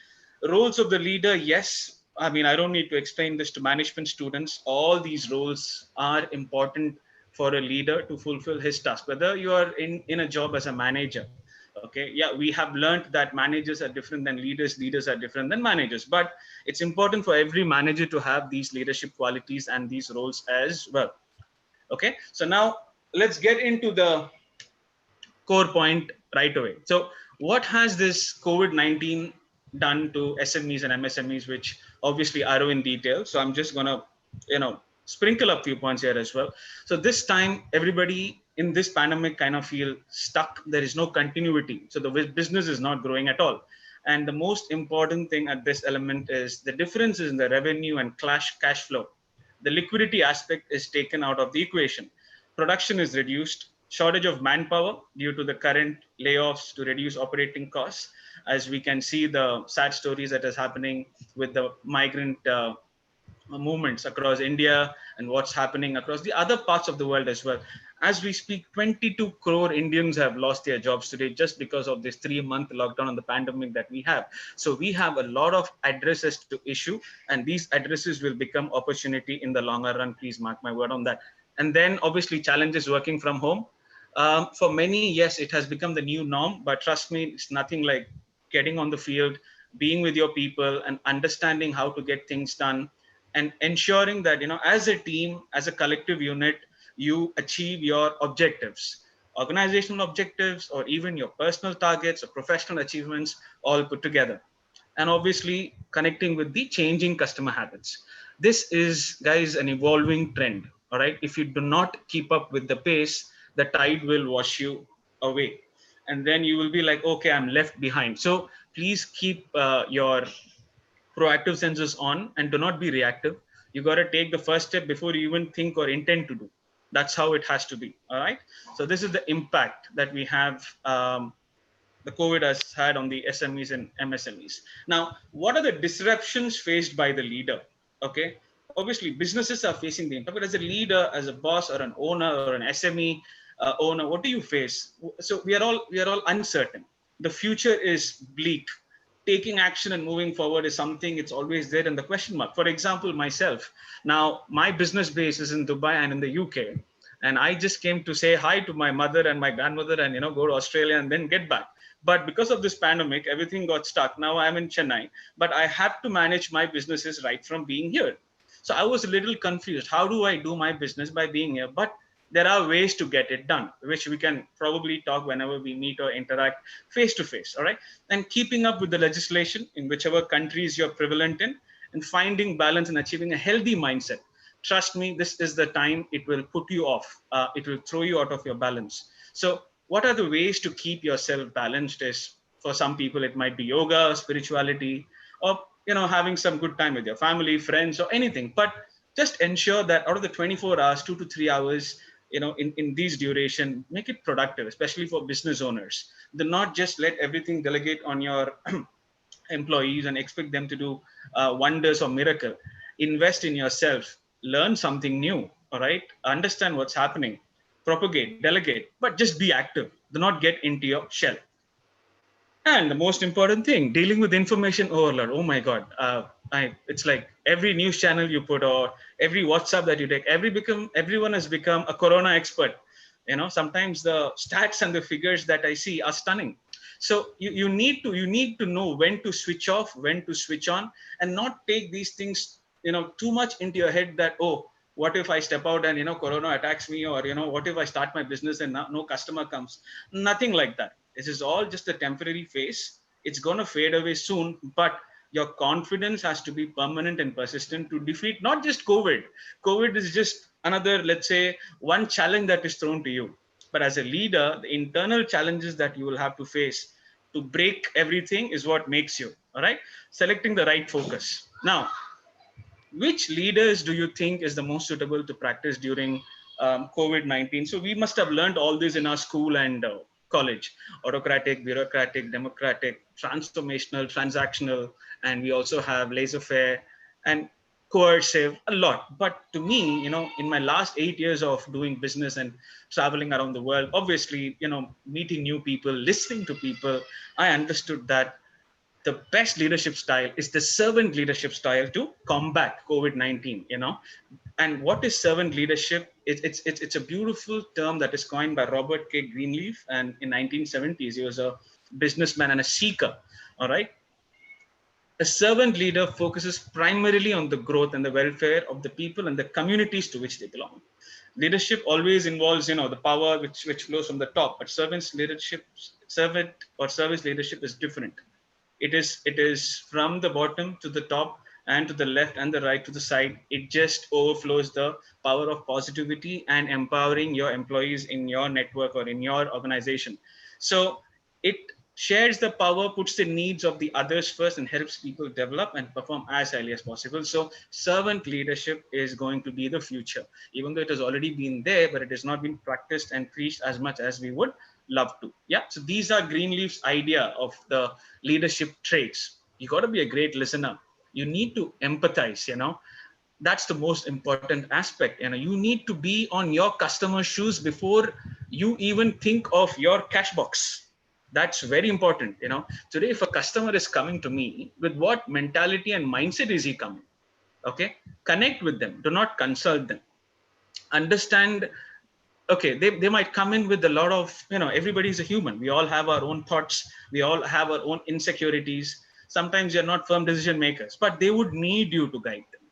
Roles of the leader, yes. I mean, I don't need to explain this to management students. All these roles are important for a leader to fulfill his task, whether you are in a job as a manager. Okay, yeah, we have learned that managers are different than leaders are different than managers, but it's important for every manager to have these leadership qualities and these roles as well. Okay, so now let's get into the core point right away. So what has this COVID-19 done to SMEs and MSMEs, which obviously are in detail. So I'm just gonna, sprinkle up few points here as well. So this time, everybody in this pandemic kind of feel stuck. There is no continuity. So the business is not growing at all. And the most important thing at this element is the differences in the revenue and cash flow. The liquidity aspect is taken out of the equation. Production is reduced, shortage of manpower due to the current layoffs to reduce operating costs, as we can see the sad stories that is happening with the migrant movements across India and what's happening across the other parts of the world as well. As we speak, 22 crore Indians have lost their jobs today just because of this 3-month lockdown and the pandemic that we have. So we have a lot of addresses to issue, and these addresses will become opportunity in the longer run. Please mark my word on that. And then obviously challenges working from home. For many, yes, it has become the new norm, but trust me, it's nothing like getting on the field, being with your people and understanding how to get things done, and ensuring that as a team, as a collective unit, you achieve your objectives, organizational objectives, or even your personal targets or professional achievements all put together. And obviously connecting with the changing customer habits. This is, guys, an evolving trend. All right, if you do not keep up with the pace, the tide will wash you away, and then you will be like, okay, I'm left behind. So please keep your proactive senses on and do not be reactive. You got to take the first step before you even think or intend to do. That's how it has to be. All right, so this is the impact that we have, the COVID has had on the SMEs and MSMEs. Now, what are the disruptions faced by the leader? Okay, obviously businesses are facing the impact, but as a leader, as a boss or an owner or an SME owner, what do you face? So we are all uncertain. The future is bleak. Taking action and moving forward is something, it's always there in the question mark. For example, myself, now my business base is in Dubai and in the UK, and I just came to say hi to my mother and my grandmother and go to Australia and then get back. But because of this pandemic, everything got stuck. Now I'm in Chennai, but I have to manage my businesses right from being here. So I was a little confused. How do I do my business by being here? But there are ways to get it done, which we can probably talk whenever we meet or interact face to face. All right. And keeping up with the legislation in whichever countries you're prevalent in, and finding balance and achieving a healthy mindset. Trust me, this is the time it will put you off. It will throw you out of your balance. So what are the ways to keep yourself balanced? Is, for some people it might be yoga, spirituality, or having some good time with your family, friends, or anything. But just ensure that out of the 24 hours, 2 to 3 hours, in these duration, make it productive, especially for business owners. Do not just let everything delegate on your employees and expect them to do wonders or miracle. Invest in yourself, learn something new. All right, understand what's happening, propagate, delegate, but just be active. Do not get into your shell. And the most important thing, dealing with information overload. Oh my God. It's like every news channel you put or every WhatsApp that you take, everyone has become a corona expert. Sometimes the stats and the figures that I see are stunning. So you need to know when to switch off, when to switch on, and not take these things, too much into your head that, oh, what if I step out and, Corona attacks me, or, what if I start my business and no customer comes? Nothing like that. This is all just a temporary phase. It's going to fade away soon, but your confidence has to be permanent and persistent to defeat not just COVID. COVID is just another, let's say, one challenge that is thrown to you. But as a leader, the internal challenges that you will have to face to break everything is what makes you, all right? Selecting the right focus. Now, which leaders do you think is the most suitable to practice during COVID-19? So we must have learned all this in our school and college: autocratic, bureaucratic, democratic, transformational, transactional, and we also have laissez-faire and coercive, a lot. But to me, in my last 8 years of doing business and traveling around the world, obviously, meeting new people, listening to people, I understood that the best leadership style is the servant leadership style to combat COVID-19, And what is servant leadership? It's a beautiful term that is coined by Robert K. Greenleaf. And in 1970s, he was a businessman and a seeker, all right? A servant leader focuses primarily on the growth and the welfare of the people and the communities to which they belong. Leadership always involves, the power which flows from the top, but servant or service leadership is different. It is from the bottom to the top and to the left and the right to the side. It just overflows the power of positivity and empowering your employees in your network or in your organization. So it shares the power, puts the needs of the others first, and helps people develop and perform as highly as possible. So servant leadership is going to be the future, even though it has already been there, but it has not been practiced and preached as much as we would love to. Yeah. So these are Greenleaf's idea of the leadership traits. You got to be a great listener. You need to empathize, that's the most important aspect. You need to be on your customer's shoes before you even think of your cash box. That's very important. Today, if a customer is coming to me, with what mentality and mindset is he coming? Okay. Connect with them. Do not consult them. Understand. Okay, they might come in with a lot of, everybody's a human. We all have our own thoughts. We all have our own insecurities. Sometimes you're not firm decision makers, but they would need you to guide them.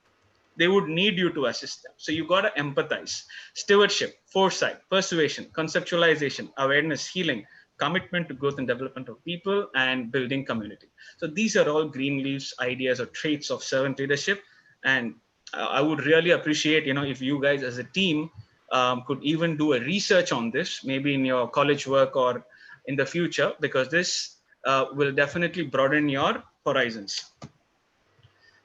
They would need you to assist them. So you got to empathize. Stewardship, foresight, persuasion, conceptualization, awareness, healing, commitment to growth and development of people, and building community. So these are all Greenleaf's ideas or traits of servant leadership. And I would really appreciate, if you guys as a team could even do a research on this, maybe in your college work or in the future, because this will definitely broaden your horizons.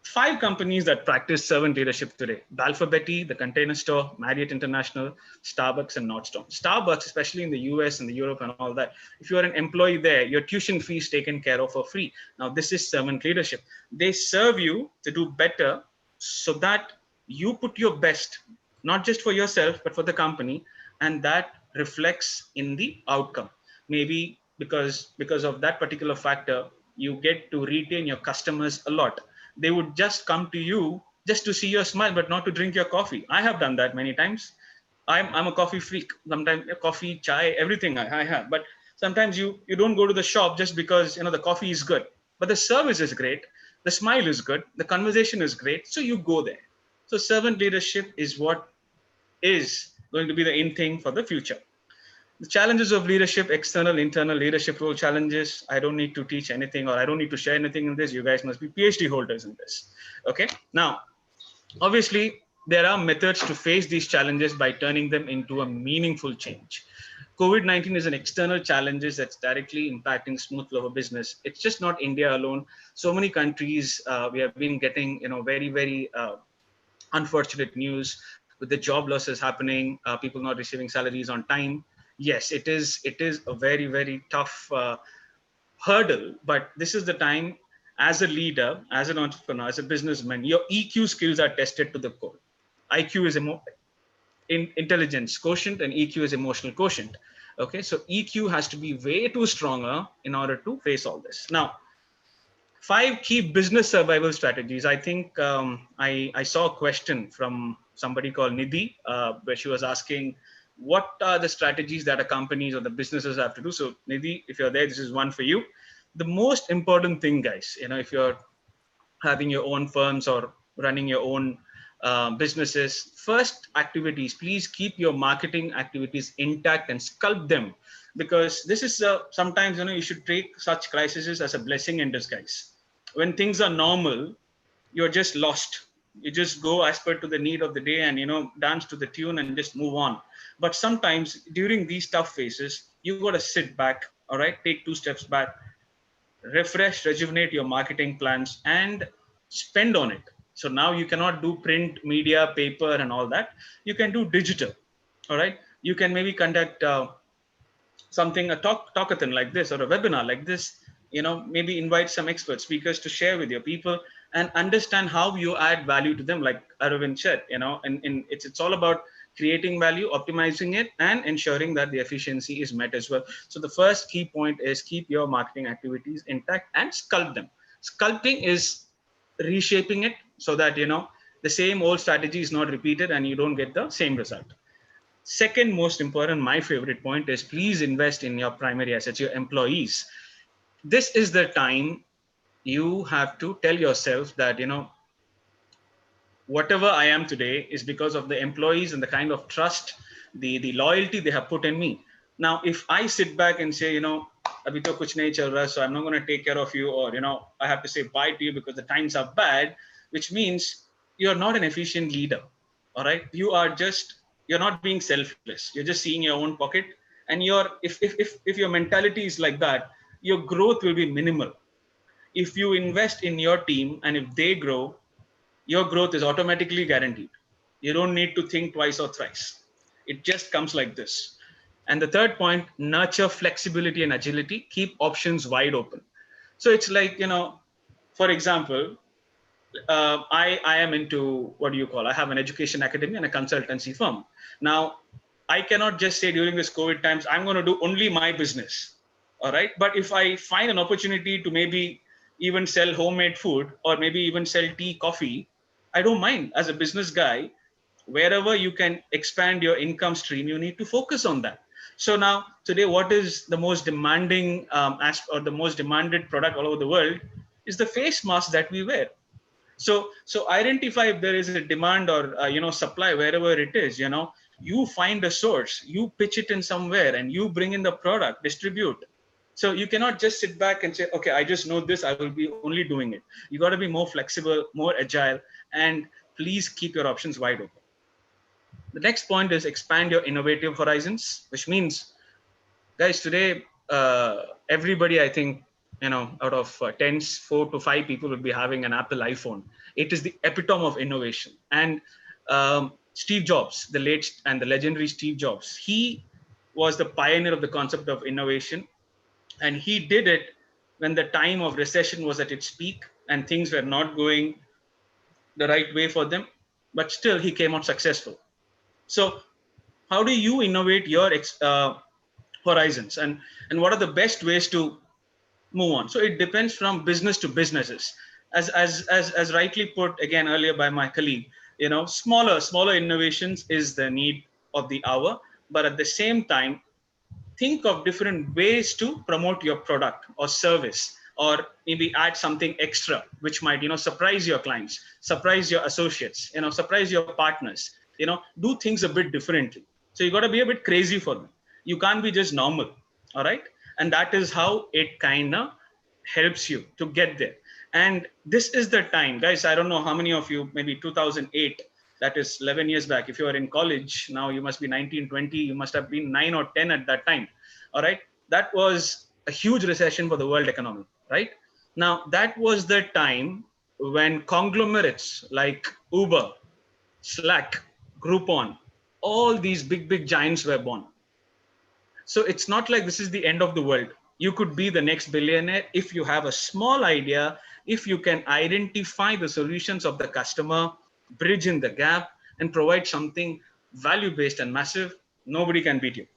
5 companies that practice servant leadership today: Balfour Beatty, The Container Store, Marriott International, Starbucks, and Nordstrom. Starbucks, especially in the US and the Europe and all that, if you're an employee there, your tuition fee is taken care of for free. Now, this is servant leadership. They serve you to do better so that you put your best, not just for yourself, but for the company. And that reflects in the outcome. Maybe because of that particular factor, you get to retain your customers a lot. They would just come to you just to see your smile, but not to drink your coffee. I have done that many times. I'm a coffee freak. Sometimes coffee, chai, everything I have. But sometimes you don't go to the shop just because the coffee is good, but the service is great, the smile is good, the conversation is great, so you go there. So servant leadership is what is going to be the in thing for the future. The challenges of leadership: external, internal leadership role challenges. I don't need to teach anything, or I don't need to share anything in this. You guys must be PhD holders in this. Okay. Now, obviously, there are methods to face these challenges by turning them into a meaningful change. COVID-19 is an external challenge that's directly impacting smooth flow of business. It's just not India alone. So many countries, we have been getting, very, very unfortunate news with the job losses happening, people not receiving salaries on time. Yes, it is a very, very tough hurdle, but this is the time, as a leader, as an entrepreneur, as a businessman, your EQ skills are tested to the core. IQ is intelligence quotient, and EQ is emotional quotient. Okay, so EQ has to be way too stronger in order to face all this. Now, 5 key business survival strategies. I think I saw a question from somebody called Nidhi, where she was asking, what are the strategies that a companies or the businesses have to do? So Nidhi, if you're there, this is one for you. The most important thing, guys, if you're having your own firms or running your own businesses, first activities, please keep your marketing activities intact and sculpt them, because this is sometimes, you should take such crises as a blessing in disguise. When things are normal, you're just lost. You just go as per to the need of the day and, dance to the tune and just move on. But sometimes during these tough phases, you got to sit back, all right, take 2 steps back, refresh, rejuvenate your marketing plans and spend on it. So now you cannot do print media, paper and all that. You can do digital. All right. You can maybe conduct something, a talkathon like this or a webinar like this, maybe invite some expert speakers to share with your people and understand how you add value to them, like Arvind said, and it's all about creating value, optimizing it, and ensuring that the efficiency is met as well. So the first key point is keep your marketing activities intact and sculpt them. Sculpting is reshaping it so that, the same old strategy is not repeated and you don't get the same result. Second most important, my favorite point is please invest in your primary assets, your employees. This is the time you have to tell yourself that, whatever I am today is because of the employees and the kind of trust, the loyalty they have put in me. Now, if I sit back and say, abhi to kuch nahi chal raha, so I'm not going to take care of you, or, I have to say bye to you because the times are bad, which means you're not an efficient leader. All right. You're not being selfless. You're just seeing your own pocket. And if your mentality is like that, your growth will be minimal. If you invest in your team and if they grow, your growth is automatically guaranteed. You don't need to think twice or thrice. It just comes like this. And the third point, nurture flexibility and agility. Keep options wide open. So it's like, for example, I am into, what do you call, I have an education academy and a consultancy firm. Now, I cannot just say during this COVID times, I'm going to do only my business. All right. But if I find an opportunity to maybe even sell homemade food or maybe even sell tea, coffee, I don't mind. As a business guy, wherever you can expand your income stream, you need to focus on that. So now today, what is the most demanding or the most demanded product all over the world is the face mask that we wear. So identify if there is a demand or supply wherever it is. You find a source, you pitch it in somewhere, and you bring in the product, distribute. So you cannot just sit back and say, okay, I just know this, I will be only doing it. You got to be more flexible, more agile, and please keep your options wide open. The next point is expand your innovative horizons, which means, guys, today everybody, I think, out of 10, 4 to 5 people will be having an Apple iPhone. It is the epitome of innovation. And Steve Jobs, the late and the legendary Steve Jobs, he was the pioneer of the concept of innovation. And he did it when the time of recession was at its peak and things were not going the right way for them. But still, he came out successful. So how do you innovate your horizons, and what are the best ways to move on? So it depends from business to businesses, as rightly put again earlier by my colleague. Smaller innovations is the need of the hour, but at the same time, think of different ways to promote your product or service, or maybe add something extra which might surprise your clients, surprise your associates, surprise your partners. Do things a bit differently. So you got to be a bit crazy for them. You can't be just normal. All right. And that is how it kind of helps you to get there. And this is the time, guys. I don't know how many of you, maybe 2008, that is 11 years back. If you are in college now, you must be 19, 20, you must have been 9 or 10 at that time. All right. That was a huge recession for the world economy, right? Now, that was the time when conglomerates like Uber, Slack, Groupon, all these big giants were born. So it's not like this is the end of the world. You could be the next billionaire if you have a small idea, if you can identify the solutions of the customer, bridge in the gap, and provide something value-based and massive. Nobody can beat you.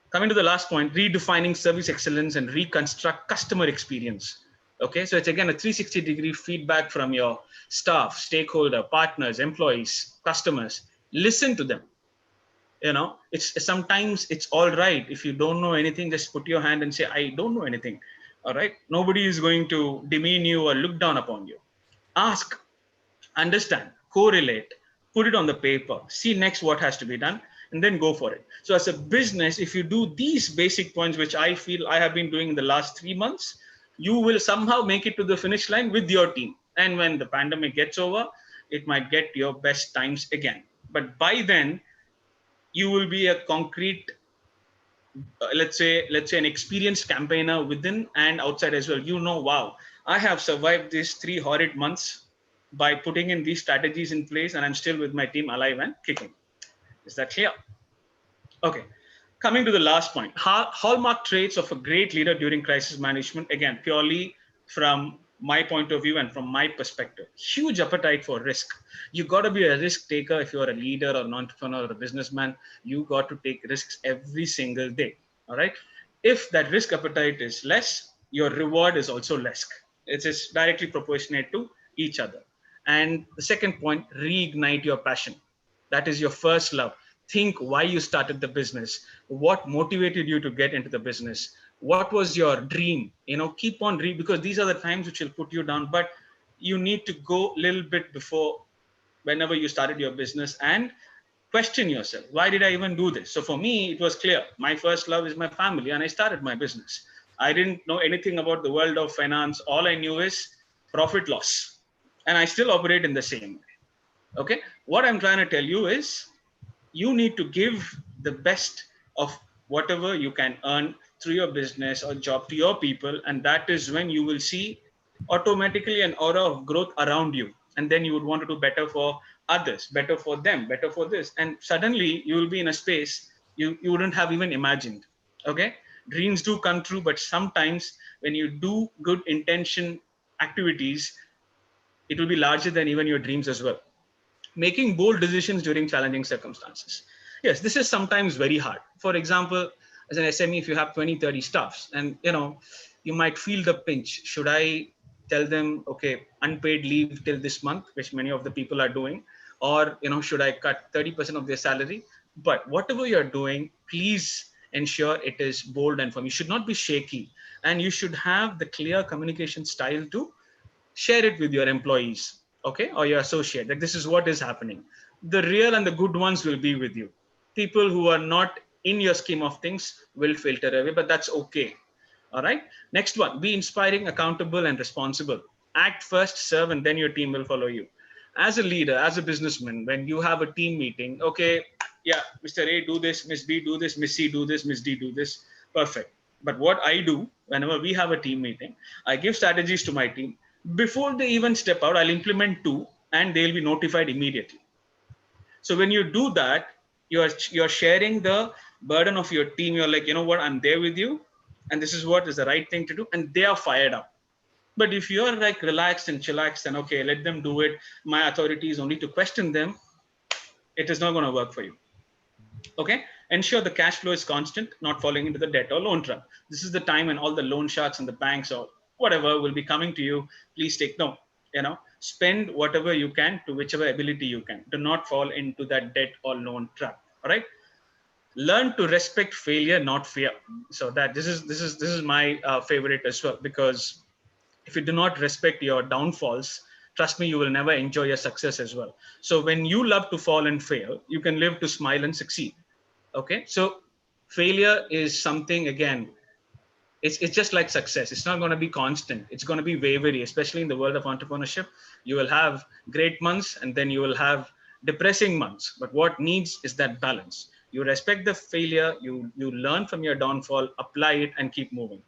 Coming to the last point, redefining service excellence and reconstruct customer experience. Okay, so it's again a 360-degree feedback from your staff, stakeholder, partners, employees, customers. Listen to them. It's sometimes it's all right if you don't know anything, just put your hand and say, I don't know anything. All right, nobody is going to demean you or look down upon you. Ask, understand, correlate, put it on the paper, see next what has to be done, and then go for it. So as a business, if you do these basic points, which I feel I have been doing in the last 3 months, you will somehow make it to the finish line with your team. And when the pandemic gets over, it might get your best times again. But by then, you will be a concrete, let's say an experienced campaigner within and outside as well. You know, wow, I have survived these 3 horrid months by putting in these strategies in place, and I'm still with my team alive and kicking. Is that clear? Okay. Coming to the last point, hallmark traits of a great leader during crisis management, again, purely from my point of view and from my perspective. Huge appetite for risk. You got to be a risk taker if you're a leader or an entrepreneur or a businessman. You got to take risks every single day. All right. If that risk appetite is less, your reward is also less. It is directly proportionate to each other. And the second point, reignite your passion. That is your first love. Think why you started the business, what motivated you to get into the business, what was your dream. Keep on dream, because these are the times which will put you down, but you need to go a little bit before, whenever you started your business, and question yourself, why did I even do this? So for me, it was clear. My first love is my family, and I started my business. I didn't know anything about the world of finance. All I knew is profit loss, and I still operate in the same way. Okay, what I'm trying to tell you is, you need to give the best of whatever you can earn through your business or job to your people. And that is when you will see automatically an aura of growth around you. And then you would want to do better for others, better for them, better for this. And suddenly you will be in a space you wouldn't have even imagined. Okay. Dreams do come true, but sometimes when you do good intention activities, it will be larger than even your dreams as well. Making bold decisions during challenging circumstances. Yes, this is sometimes very hard. For example, as an SME, if you have 20, 30 staffs, and you might feel the pinch. Should I tell them, okay, unpaid leave till this month, which many of the people are doing, or should I cut 30% of their salary? But whatever you're doing, please ensure it is bold and firm. You should not be shaky, and you should have the clear communication style to share it with your employees, okay, or your associate, that this is what is happening. The real and the good ones will be with you. People who are not in your scheme of things will filter away, but that's okay. All right. Next one, be inspiring, accountable, and responsible. Act first, serve, and then your team will follow you. As a leader, as a businessman, when you have a team meeting, okay, yeah, Mr. A, do this, Miss B, do this, Miss C, do this, Miss D, do this. Perfect. But what I do whenever we have a team meeting, I give strategies to my team. Before they even step out, I'll implement 2, and they'll be notified immediately. So when you do that, you're sharing the burden of your team. You're like, you know what, I'm there with you, and this is what is the right thing to do, and they are fired up. But if you're like relaxed and chillaxed and okay, let them do it, my authority is only to question them, it is not going to work for you. Okay, ensure the cash flow is constant, not falling into the debt or loan trap. This is the time when all the loan sharks and the banks or whatever will be coming to you. Please take note. Spend whatever you can to whichever ability you can. Do not fall into that debt or loan trap. All right. Learn to respect failure, not fear. So that this is my favorite as well, because if you do not respect your downfalls, trust me, you will never enjoy your success as well. So when you love to fall and fail, you can live to smile and succeed. Okay, so failure is something, again, it's just like success. It's not going to be constant. It's going to be wavering, especially in the world of entrepreneurship. You will have great months and then you will have depressing months. But what needs is that balance. You respect the failure, you learn from your downfall, apply it, and keep moving.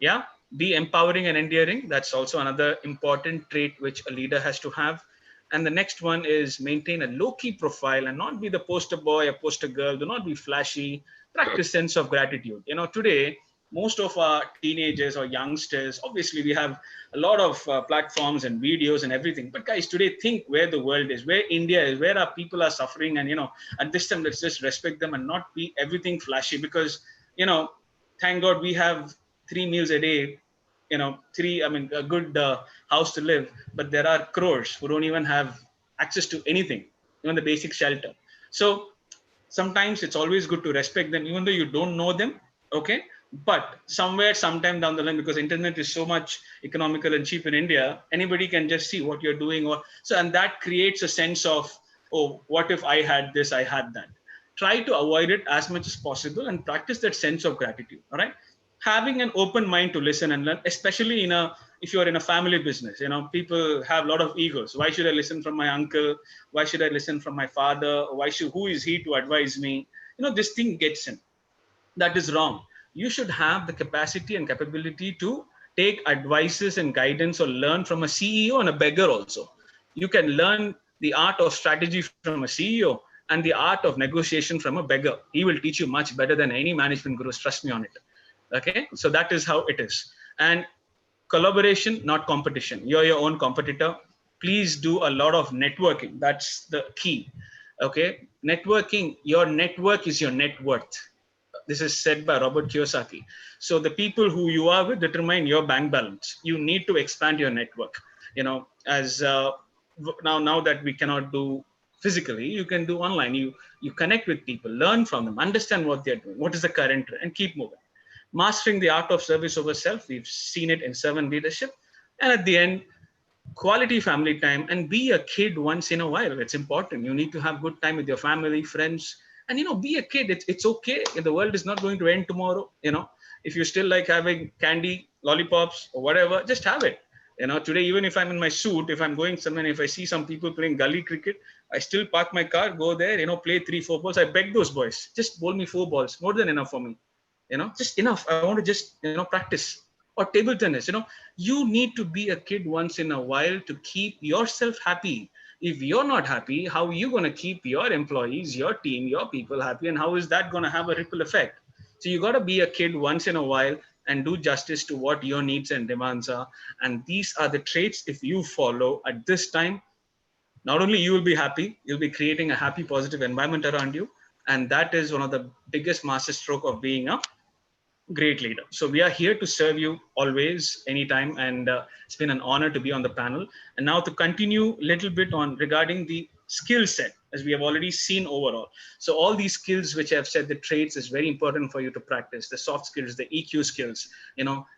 Yeah, be empowering and endearing. That's also another important trait which a leader has to have. And the next one is maintain a low-key profile and not be the poster boy or poster girl. Do not be flashy. Practice sense of gratitude. Today, most of our teenagers or youngsters, obviously we have a lot of platforms and videos and everything. But guys, today think where the world is, where India is, where our people are suffering. And, at this time, let's just respect them and not be everything flashy, because, thank God we have 3 meals a day, a good house to live, but there are crores who don't even have access to anything, even the basic shelter. So sometimes it's always good to respect them, even though you don't know them. Okay. But somewhere, sometime down the line, because internet is so much economical and cheap in India, anybody can just see what you're doing. Or so, and that creates a sense of, oh, what if I had this, I had that. Try to avoid it as much as possible and practice that sense of gratitude. All right. Having an open mind to listen and learn, especially if you're in a family business, people have a lot of egos. Why should I listen from my uncle? Why should I listen from my father? Who is he to advise me? This thing gets in. That is wrong. You should have the capacity and capability to take advices and guidance or learn from a CEO and a beggar also. You can learn the art of strategy from a CEO and the art of negotiation from a beggar. He will teach you much better than any management gurus. Trust me on it. Okay, so that is how it is. And collaboration, not competition. You're your own competitor. Please do a lot of networking. That's the key. Okay, networking. Your network is your net worth. This is said by Robert Kiyosaki. So the people who you are with determine your bank balance. You need to expand your network. As now that we cannot do physically, you can do online. You connect with people, learn from them, understand what they're doing, what is the current trend, and keep moving. Mastering the art of service over self. We've seen it in servant leadership. And at the end, quality family time, and be a kid once in a while. It's important. You need to have good time with your family, friends, and be a kid. It's okay. The world is not going to end tomorrow. If you still like having candy, lollipops, or whatever, just have it. Today, even if I'm in my suit, if I'm going somewhere, if I see some people playing gully cricket, I still park my car, go there, play 3-4 balls. I beg those boys, just bowl me 4 balls, more than enough for me. Just enough. I want to just practice. Or table tennis. You need to be a kid once in a while to keep yourself happy. If you're not happy, how are you going to keep your employees, your team, your people happy? And how is that going to have a ripple effect? So you got to be a kid once in a while and do justice to what your needs and demands are. And these are the traits, if you follow at this time, not only you will be happy, you'll be creating a happy, positive environment around you. And that is one of the biggest masterstroke of being a great leader. So we are here to serve you always, anytime, and it's been an honor to be on the panel. And now to continue a little bit on regarding the skill set, as we have already seen overall. So all these skills, which I've said, the traits is very important for you to practice, the soft skills, the EQ skills,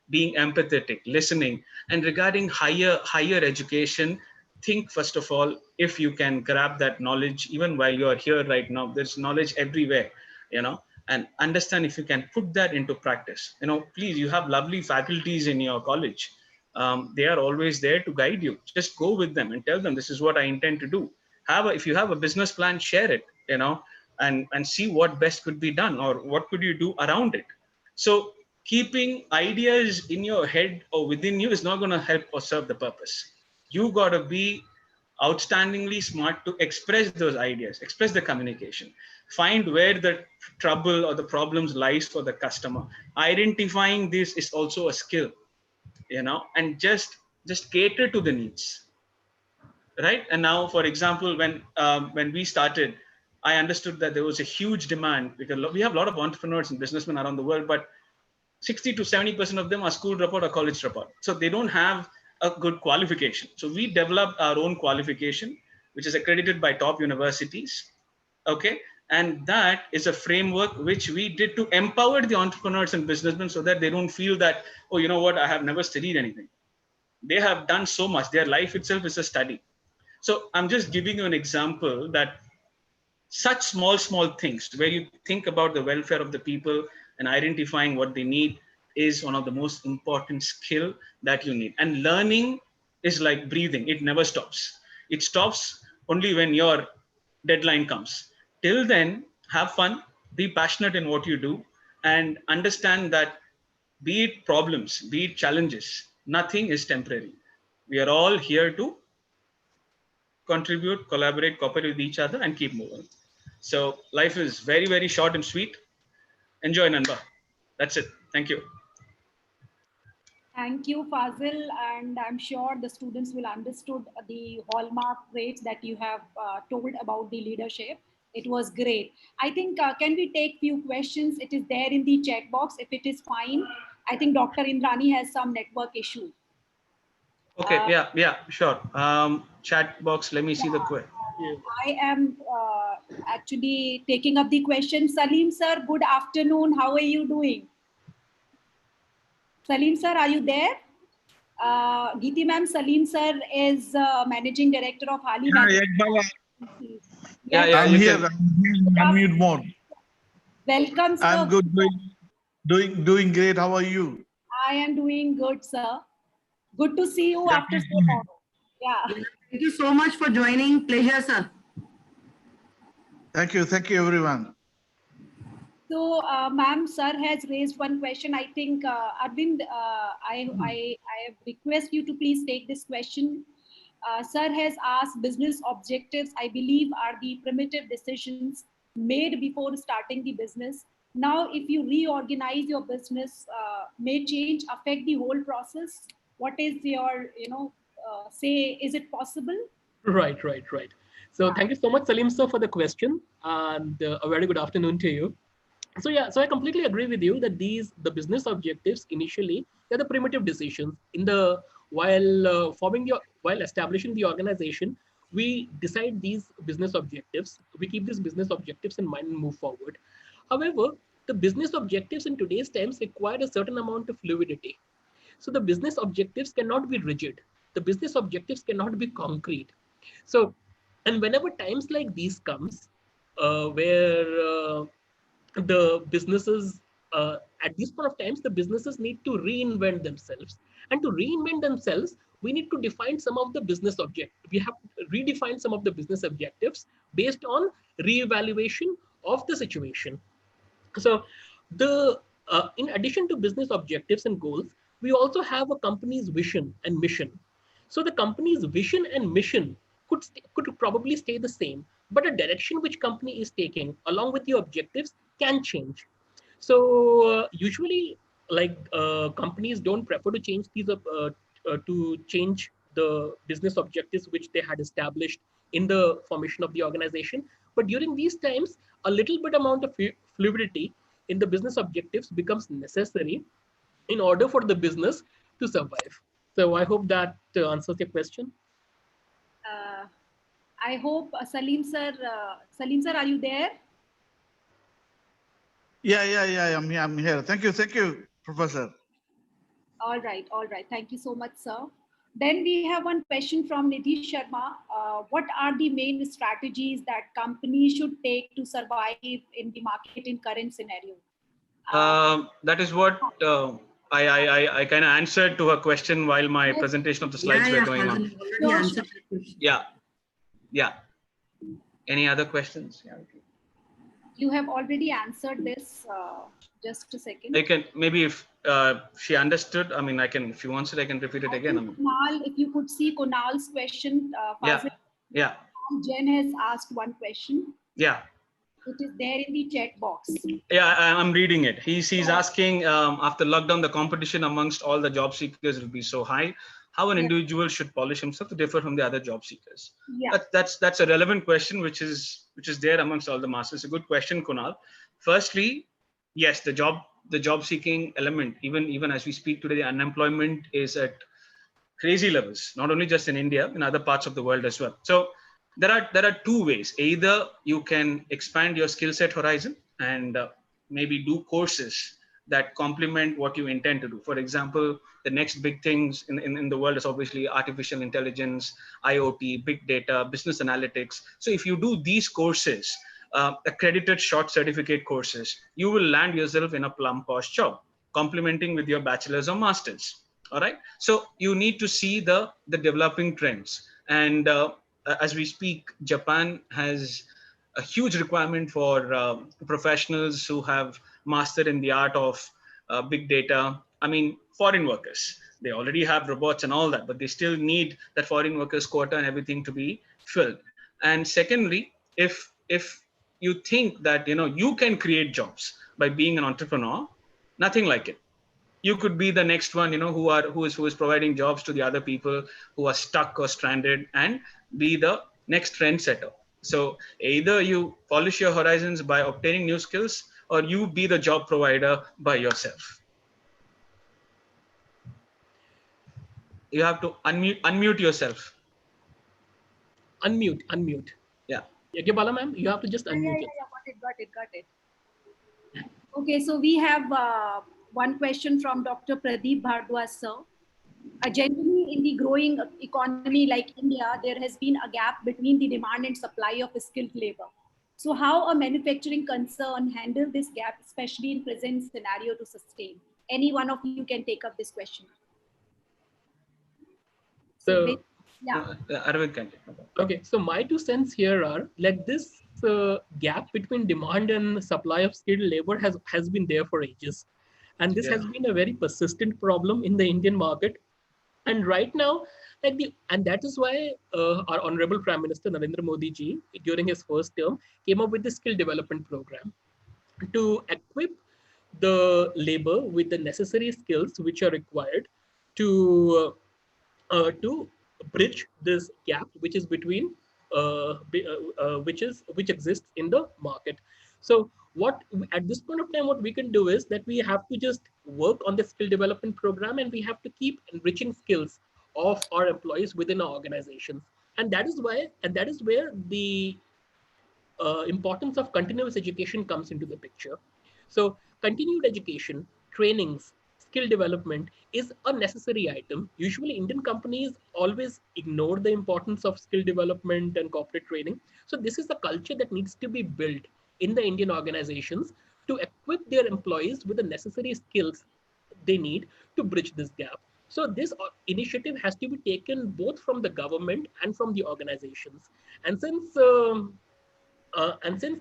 being empathetic, listening. And regarding higher education, think first of all, if you can grab that knowledge, even while you are here right now, there's knowledge everywhere, and understand if you can put that into practice. Please, you have lovely faculties in your college. They are always there to guide you. Just go with them and tell them, this is what I intend to do. If you have a business plan, share it, and see what best could be done or what could you do around it. So keeping ideas in your head or within you is not going to help or serve the purpose. You got to be outstandingly smart to express those ideas, express the communication, find where the trouble or the problems lies for the customer. Identifying this is also a skill, and just cater to the needs, right? And now, for example, when we started, I understood that there was a huge demand, because we have a lot of entrepreneurs and businessmen around the world, but 60 to 70% of them are school dropout or college dropout. So they don't have a good qualification. So we developed our own qualification, which is accredited by top universities. Okay. And that is a framework which we did to empower the entrepreneurs and businessmen so that they don't feel that, oh, you know what, I have never studied anything. They have done so much. Their life itself is a study. So I'm just giving you an example that such small things where you think about the welfare of the people and identifying what they need is one of the most important skill that you need. And learning is like breathing. It never stops. It stops only when your deadline comes. Till then, have fun, be passionate in what you do, and understand that be it problems, be it challenges, nothing is temporary. We are all here to contribute, collaborate, cooperate with each other, and keep moving. So life is very, very short and sweet. Enjoy, Nanba. That's it. Thank you. Thank you, Fazil, and I'm sure the students will understood the hallmark traits that you have told about the leadership. It was great. I think, can we take few questions? It is there in the chat box. If it is fine, I think Dr. Indrani has some network issue. Okay, yeah, sure. Chat box, let me see the question. I am actually taking up the question. Salim sir, good afternoon. How are you doing? Salim sir, are you there? Geeti ma'am, Salim sir is managing director of Hali. Yeah, Bala, Yes, Yeah, I'm you here. can. I'm in unmute mode. welcome, sir. I'm good, doing great. How are you? I am doing good, sir. Good to see you Yeah, after please so go ahead. long. Yeah. Thank you so much for joining. Pleasure, sir. Thank you, everyone. So, ma'am, sir has raised one question. I think, Arvind, I request you to please take this question. Sir has asked business objectives, I believe, are the primitive decisions made before starting the business. Now, if you reorganize your business, may change affect the whole process? What is your, say, is it possible? Right, right, right. So thank you so much, Salim sir, for the question, and a very good afternoon to you. So yeah, so I completely agree with you that the business objectives initially, they're the primitive decisions. In the while establishing the organization, we decide these business objectives. We keep these business objectives in mind and move forward. However, the business objectives in today's times require a certain amount of fluidity. So the business objectives cannot be rigid. The business objectives cannot be concrete. So, and whenever times like these comes, where the businesses at this point of times, the businesses need to reinvent themselves, and to reinvent themselves, we need to define some of the business objectives. We have to redefine some of the business objectives based on reevaluation of the situation. So the in addition to business objectives and goals, we also have a company's vision and mission. So the company's vision and mission could probably stay the same, but a direction which company is taking along with the objectives can change. So usually, like companies don't prefer to change to change the business objectives which they had established in the formation of the organization. But during these times, a little bit amount of fluidity in the business objectives becomes necessary in order for the business to survive. So I hope that answers your question. Uh, I hope Salim sir, are you there? Yeah. I'm here. Thank you, Professor. All right, all right. Thank you so much, sir. Then we have one question from Nidhi Sharma. What are the main strategies that companies should take to survive in the market in current scenario? That is what I kind of answered to her question while my presentation of the slides were going on. Already answered that question. Yeah. Any other questions? Yeah. Okay. You have already answered this. Just a second. I can maybe if she understood. I mean, I can if you want it, I can repeat it again. I mean, Kunal, if you could see Kunal's question. Yeah. Jen has asked one question. Yeah. It is there in the chat box. Yeah, I'm reading it. He's asking after lockdown, the competition amongst all the job seekers will be so high. How an individual should polish himself to differ from the other job seekers? Yeah. That's a relevant question, which is there amongst all the masses. A good question, Kunal. Firstly, yes, the job seeking element, even as we speak today, the unemployment is at crazy levels, not only just in India, in other parts of the world as well. So there are two ways. Either you can expand your skill set horizon and maybe do courses that complement what you intend to do. For example, the next big things in the world is obviously artificial intelligence, IoT, big data, business analytics. So if you do these courses, accredited short certificate courses, you will land yourself in a plum posh job, complementing with your bachelor's or master's. All right. So you need to see the developing trends. And as we speak, Japan has a huge requirement for professionals who have mastered in the art of big data. I mean, foreign workers. They already have robots and all that, but they still need that foreign workers quota and everything to be filled. And secondly, if you think that you can create jobs by being an entrepreneur, nothing like it. You could be the next one, who is providing jobs to the other people who are stuck or stranded, and be the next trendsetter. So either you polish your horizons by obtaining new skills, or you be the job provider by yourself. You have to unmute yourself. Unmute. Yeah. Yagyabala ma'am, you have to just unmute it. Got it. Okay, so we have one question from Dr. Pradeep Bhardwaj, sir. Generally, in the growing economy like India, there has been a gap between the demand and supply of skilled labor. So how a manufacturing concern handle this gap, especially in present scenario to sustain? Any one of you can take up this question. So, Yeah. Arvind can take it. okay, so my 2 cents here are like this gap between demand and supply of skilled labor has been there for ages. And this has been a very persistent problem in the Indian market. And right now, and that is why our Honorable Prime Minister Narendra Modi ji, during his first term, came up with the skill development program to equip the labor with the necessary skills which are required to bridge this gap which is between which exists in the market. So what at this point of time what we can do is that we have to just work on the skill development program, and we have to keep enriching skills of our employees within our organizations. And that is where the importance of continuous education comes into the picture. So continued education, trainings, skill development is a necessary item. Usually Indian companies always ignore the importance of skill development and corporate training. So this is a culture that needs to be built in the Indian organizations to equip their employees with the necessary skills they need to bridge this gap. So this initiative has to be taken both from the government and from the organizations. And since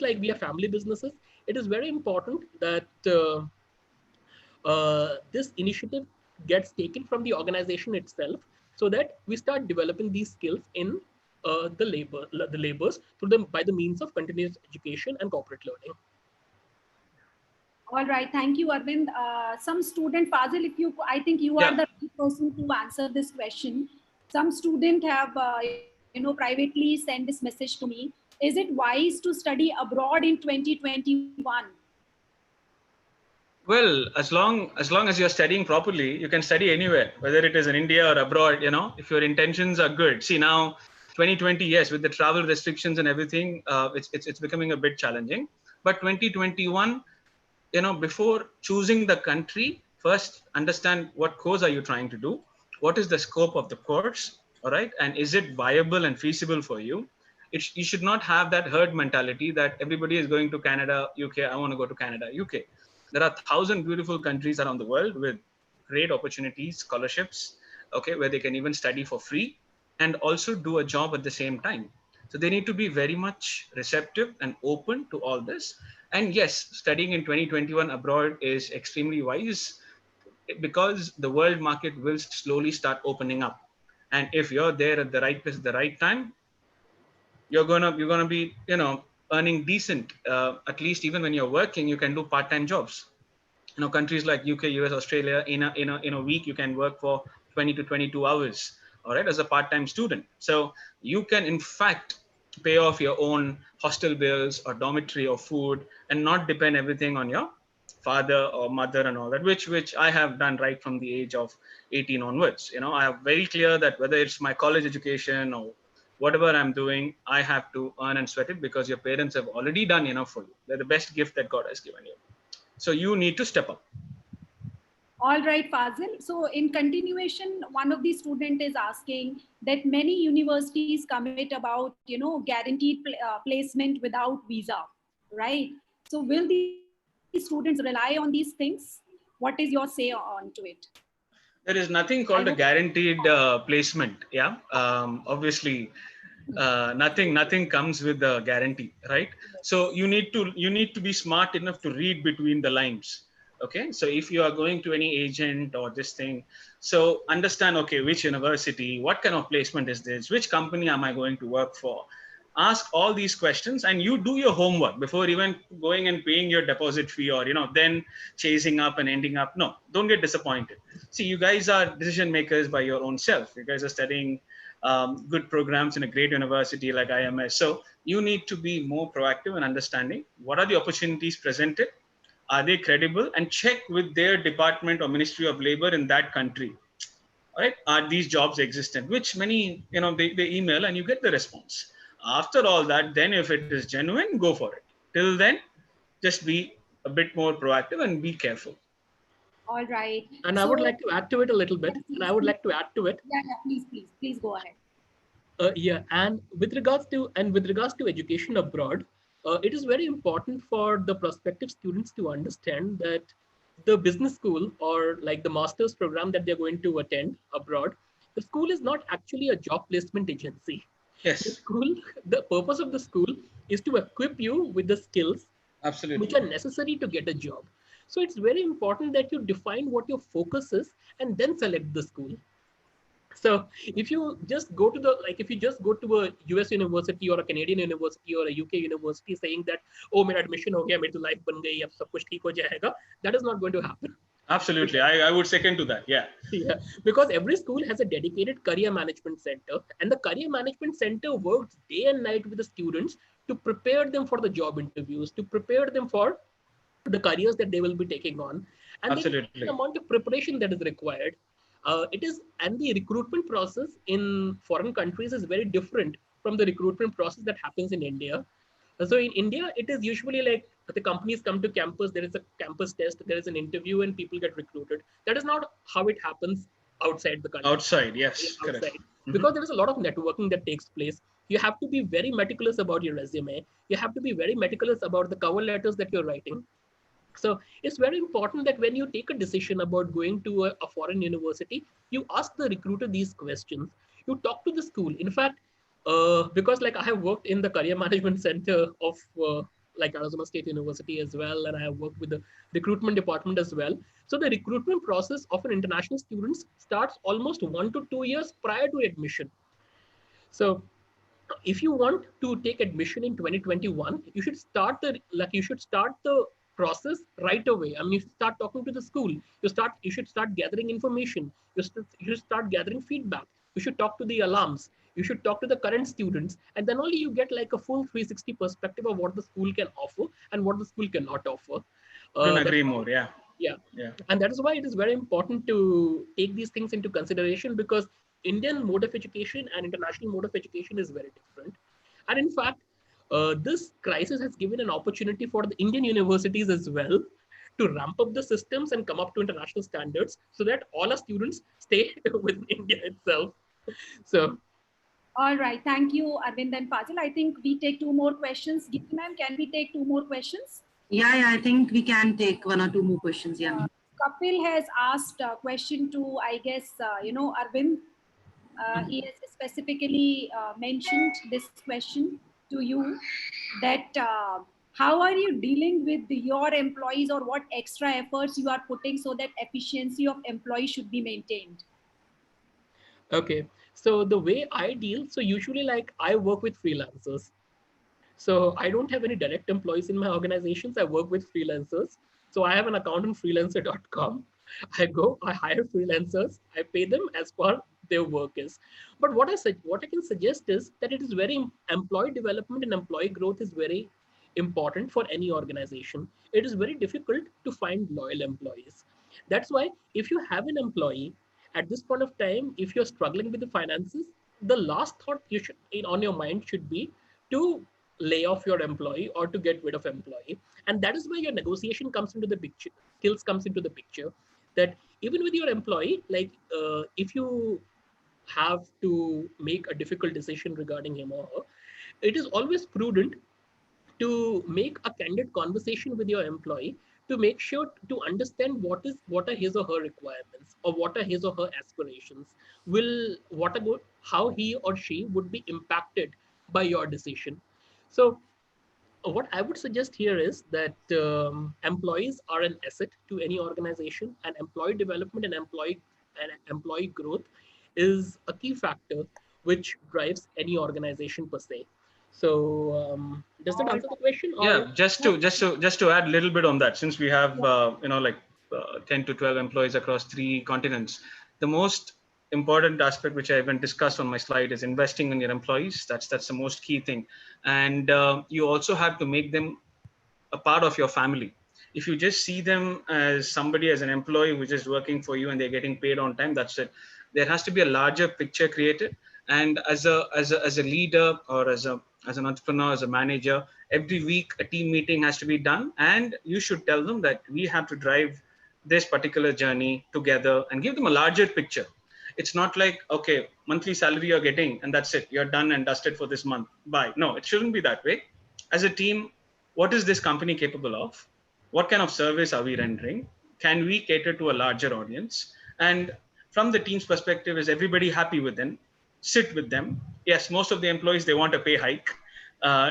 like we are family businesses, it is very important that this initiative gets taken from the organization itself, so that we start developing these skills in the labors through them by the means of continuous education and corporate learning. All right, thank you, Arvind. Some student, Fazil, I think you are the right person to answer this question. Some student have, privately sent this message to me. Is it wise to study abroad in 2021? Well, as long as you're studying properly, you can study anywhere, whether it is in India or abroad. If your intentions are good. See, now 2020, yes, with the travel restrictions and everything, it's becoming a bit challenging. But 2021, before choosing the country, first understand what course are you trying to do, what is the scope of the course, all right, and is it viable and feasible for you. You should not have that herd mentality that everybody is going to Canada, UK. I want to go to Canada, UK. There are 1,000 beautiful countries around the world with great opportunities, scholarships, okay, where they can even study for free and also do a job at the same time. So they need to be very much receptive and open to all this. And yes, studying in 2021 abroad is extremely wise because the world market will slowly start opening up. And if you're there at the right place at the right time, you're gonna be earning decent. At least even when you're working, you can do part-time jobs. Countries like UK, US, Australia, in a week you can work for 20 to 22 hours, all right, as a part-time student. So you can in fact pay off your own hostel bills or dormitory or food and not depend everything on your father or mother and all that, which I have done right from the age of 18 onwards. I am very clear that whether it's my college education or whatever I'm doing, I have to earn and sweat it because your parents have already done enough for you. They're the best gift that God has given you. So you need to step up. All right, Fazil. So in continuation, one of the student is asking that many universities commit about, guaranteed placement without visa, right? So will these students rely on these things? What is your say on to it? There is nothing called a guaranteed placement. Yeah. Obviously, nothing comes with a guarantee, right? So you need to be smart enough to read between the lines. Okay. So if you are going to any agent or this thing, so understand, okay, which university, what kind of placement is this? Which company am I going to work for? Ask all these questions and you do your homework before even going and paying your deposit fee or then chasing up and ending up. No, don't get disappointed. See, you guys are decision makers by your own self. You guys are studying good programs in a great university like IMS. So you need to be more proactive and understanding what are the opportunities presented, are they credible, and check with their department or Ministry of Labor in that country. All right, are these jobs existent? Which many they email and you get the response. After all that, then if it is genuine, go for it. Till then, just be a bit more proactive and be careful. All right. And I would like to add to it a little bit. And I would like to add to it. Yeah, please go ahead. Yeah, and with regards to education abroad, it is very important for the prospective students to understand that the business school or like the master's program that they're going to attend abroad, the school is not actually a job placement agency. The Yes, school, the purpose of the school is to equip you with the skills which absolutely. are necessary to get a job. So it's very important that you define what your focus is and then select the school. So if you just go to the like if you just go to a US university or a Canadian university or a UK university saying that oh मेरा admission हो गया मेरी तो life बन गई अब सब कुछ ठीक हो जाएगा, that is not going to happen. Absolutely. I would second to that. Yeah. Yeah, because every school has a dedicated career management center, and the career management center works day and night with the students to prepare them for the job interviews, to prepare them for the careers that they will be taking on, and there is an Absolutely. amount of preparation that is required. It is, and the recruitment process in foreign countries is very different from the recruitment process that happens in India. So in India, it is usually like the companies come to campus, there is a campus test, there is an interview, and people get recruited. That is not how it happens outside the country. Outside. Yes. Correct. Outside, because there is a lot of networking that takes place. You have to be very meticulous about your resume. You have to be very meticulous about the cover letters that you're writing. So it's very important that when you take a decision about going to a foreign university, you ask the recruiter these questions. You talk to the school. In fact, because like I have worked in the career management center of like Arizona State University as well, and I have worked with the recruitment department as well. So the recruitment process of an international students starts almost 1 to 2 years prior to admission. So if you want to take admission in 2021, you should start the process right away. I mean, you should start talking to the school. You should start gathering information. You should start gathering feedback. You should talk to the alums. You should talk to the current students, and then only you get like a full 360 perspective of what the school can offer and what the school cannot offer. Couldn't That's agree why, more. Yeah. yeah, Yeah. and that is why it is very important to take these things into consideration, because Indian mode of education and international mode of education is very different. And in fact, this crisis has given an opportunity for the Indian universities as well to ramp up the systems and come up to international standards so that all our students stay within India itself. So All right. Thank you, Arvind and Fazil. I think we take two more questions. Geeti ma'am, can we take two more questions? Yeah, I think we can take one or two more questions. Yeah. Kapil has asked a question to, I guess, Arvind. He has specifically mentioned this question to you, that how are you dealing with your employees, or what extra efforts you are putting so that efficiency of employees should be maintained? okay, so the way I deal, so usually like I work with freelancers. So I don't have any direct employees in my organizations. I work with freelancers. So I have an account on freelancer.com. I hire freelancers, I pay them as per their work is. But what I can suggest is that it is very employee development and employee growth is very important for any organization. It is very difficult to find loyal employees. That's why if you have an employee at this point of time, if you're struggling with the finances, the last thought you should on your mind should be to lay off your employee or to get rid of employee. And that is where your negotiation comes into the picture, skills comes into the picture, that even with your employee, like if you have to make a difficult decision regarding him or her, it is always prudent to make a candid conversation with your employee to make sure to understand what are his or her requirements, or what are his or her aspirations, will what about how he or she would be impacted by your decision. So what I would suggest here is that employees are an asset to any organization, and employee development and employee growth is a key factor which drives any organization per se. So does that answer the question? Yeah, Or just to add a little bit on that, since we have 10 to 12 employees across 3 continents, the most important aspect which I even discussed on my slide is investing in your employees. That's the most key thing. And you also have to make them a part of your family. If you just see them as somebody, as an employee who's just working for you and they're getting paid on time, that's it. There has to be a larger picture created. And as a leader, or as an entrepreneur, as a manager, every week a team meeting has to be done, and you should tell them that we have to drive this particular journey together and give them a larger picture. It's not like, okay, monthly salary you're getting and that's it. You're done and dusted for this month. Bye. No, it shouldn't be that way. As a team, what is this company capable of? What kind of service are we rendering? Can we cater to a larger audience? And from the team's perspective, is everybody happy with them? Sit with them. Yes, most of the employees, they want a pay hike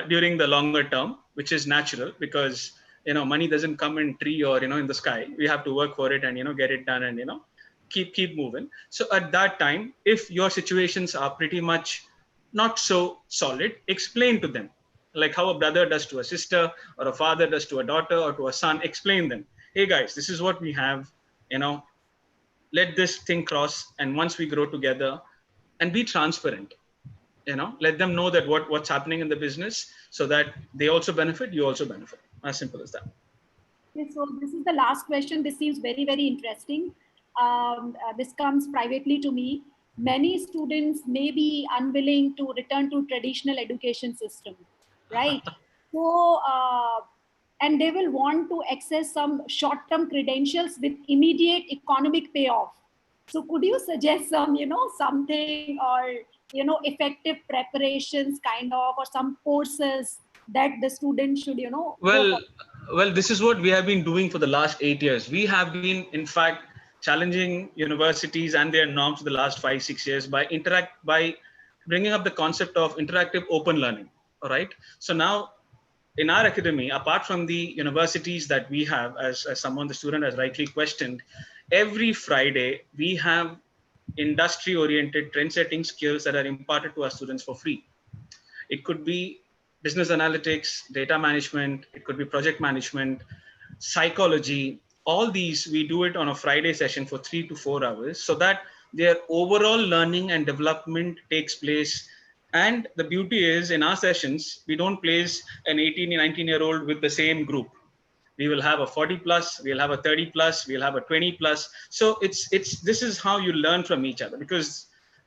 during the longer term, which is natural because money doesn't come in tree or in the sky. We have to work for it and get it done and keep moving. So at that time, if your situations are pretty much not so solid, explain to them, like how a brother does to a sister or a father does to a daughter or to a son. Explain them, hey guys, this is what we have, you know let this thing cross, and once we grow together, and be transparent, let them know that what's happening in the business, so that they also benefit, you also benefit. As simple as that. Okay, so this is the last question. This seems very, very interesting. This comes privately to me. Many students may be unwilling to return to traditional education system, right? So, and they will want to access some short-term credentials with immediate economic payoff. So could you suggest some, something, or, effective preparations kind of, or some courses that the student should, go Well, for? well, this is what we have been doing for the last 8 years. We have been, in fact, challenging universities and their norms for the last 5-6 years by bringing up the concept of interactive open learning. All right. So now, in our academy, apart from the universities that we have, as someone, the student has rightly questioned, every Friday we have industry-oriented trend-setting skills that are imparted to our students for free. It could be business analytics, data management, it could be project management, psychology. All these, we do it on a Friday session for 3 to 4 hours, so that their overall learning and development takes place. And the beauty is, in our sessions, we don't place an 18, 19-year-old with the same group. We will have a 40 plus, we'll have a 30 plus, we'll have a 20 plus. So this is how you learn from each other, because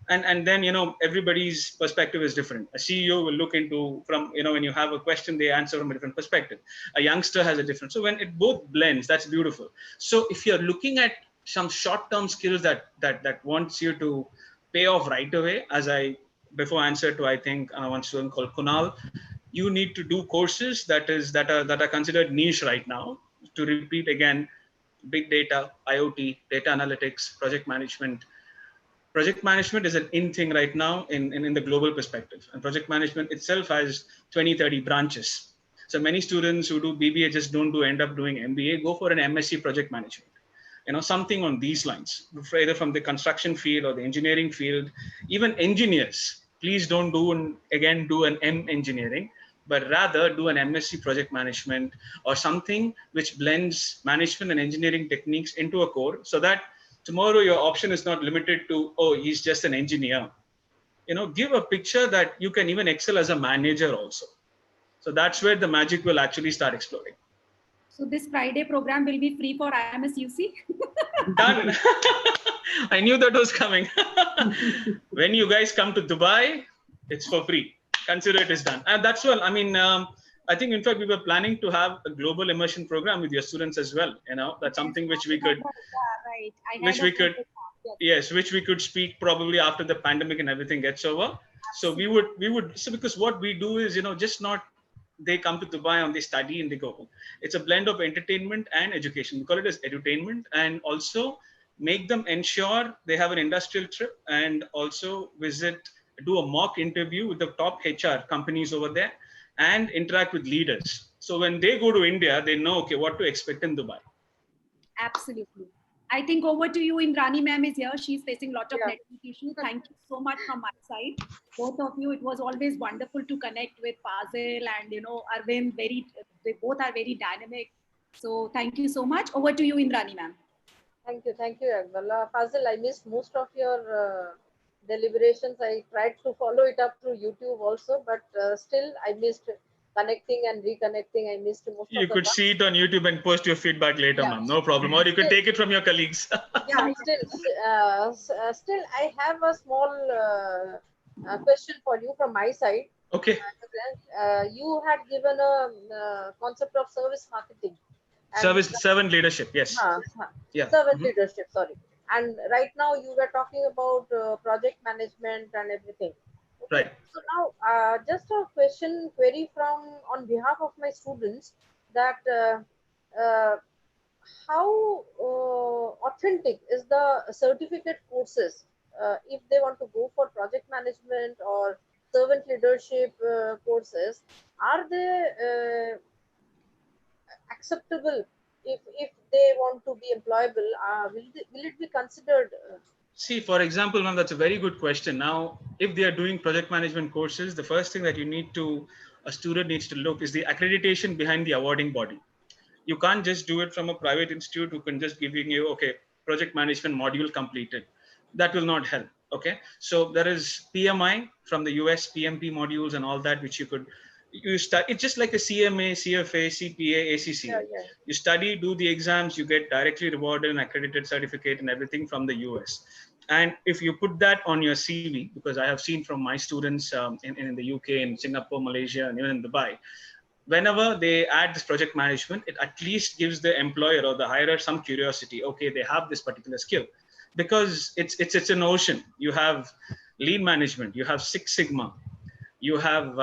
and then everybody's perspective is different. A CEO will look into, from when you have a question, they answer from a different perspective. A youngster has a different, so when it both blends, that's beautiful. So if you're looking at some short-term skills that wants you to pay off right away, as I before answered to, I think, one student called Kunal, you need to do courses that are considered niche right now. To repeat again, big data, IoT, data analytics, project management. Project management is an in thing right now in the global perspective. And project management itself has 20, 30 branches. So many students who do BBA just don't end up doing MBA, go for an MSc project management. Something on these lines, either from the construction field or the engineering field. Even engineers, please don't do an M engineering, but rather do an MSc project management, or something which blends management and engineering techniques into a core, so that tomorrow your option is not limited to, oh, he's just an engineer. Give a picture that you can even excel as a manager also. So that's where the magic will actually start exploding. So this Friday program will be free for IMSUC? Done. I knew that was coming. When you guys come to Dubai, it's for free. Consider it is done. And that's all. I mean, I think, in fact, we were planning to have a global immersion program with your students as well. That's something which we could, which we could speak probably after the pandemic and everything gets over. So we would, so because what we do is, just not, they come to Dubai and they study and they go home. It's a blend of entertainment and education. We call it as edutainment, and also make them ensure they have an industrial trip, and also do a mock interview with the top HR companies over there, and interact with leaders. So when they go to India, they know, okay, what to expect in Dubai. Absolutely. I think over to you. Indrani ma'am is here. She's facing a lot of network issues. Thank you so much from my side, both of you. It was always wonderful to connect with Fazil and Arvind. They both are very dynamic. So thank you so much. Over to you, Indrani ma'am. Thank you, Akballah. Fazil, I missed most of your deliberations. I tried to follow it up through YouTube also, but still I missed connecting and reconnecting. I missed most of the You could see it on YouTube and post your feedback later, ma'am. No problem. Or you could take it from your colleagues. Yeah, still, I have a small question for you from my side. Okay. You had given a concept of service marketing. And Servant leadership. Yes. Yeah. Servant leadership, sorry. And right now you were talking about project management and everything. Okay. Right. So now just a query from on behalf of my students, that how authentic is the certificate courses if they want to go for project management or servant leadership courses? Are they acceptable if they want to be employable? Will it be considered? See, for example, ma'am, that's a very good question. Now, if they are doing project management courses, the first thing that a student needs to look is the accreditation behind the awarding body. You can't just do it from a private institute who can just giving you, okay, project management module completed. That will not help. Okay. So there is PMI from the US, PMP modules and all that, which you start. It's just like a CMA, CFA, CPA, ACCA. Yeah. You study, do the exams, you get directly rewarded an accredited certificate and everything from the US. And if you put that on your CV, because I have seen from my students in the UK, in Singapore, Malaysia, and even in Dubai, whenever they add this project management, it at least gives the employer or the hirer some curiosity. Okay, they have this particular skill, because it's an ocean. You have lean management, you have Six Sigma, you have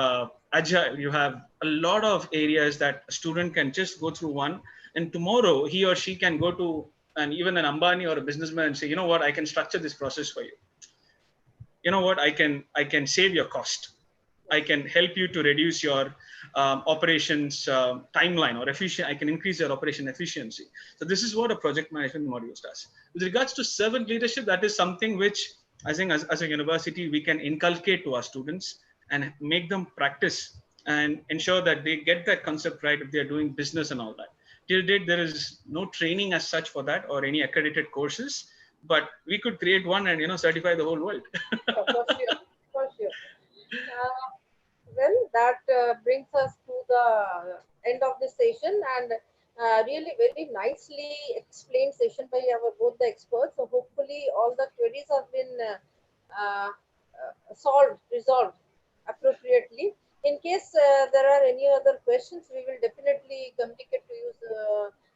agile, you have a lot of areas that a student can just go through one, and tomorrow he or she can go to even an Ambani or a businessman and say, you know what, I can structure this process for you. You know what, I can save your cost. I can help you to reduce your operations timeline or efficient. I can increase your operation efficiency. So this is what a project management module does. With regards to servant leadership, that is something which I think as a university, we can inculcate to our students and make them practice and ensure that they get that concept right if they're doing business and all that. Till date, there is no training as such for that or any accredited courses, but we could create one and certify the whole world. For sure. Well, that brings us to the end of this session, and really very nicely explained session by both the experts. So hopefully all the queries have been resolved appropriately. In case there are any other questions, we will definitely communicate to you,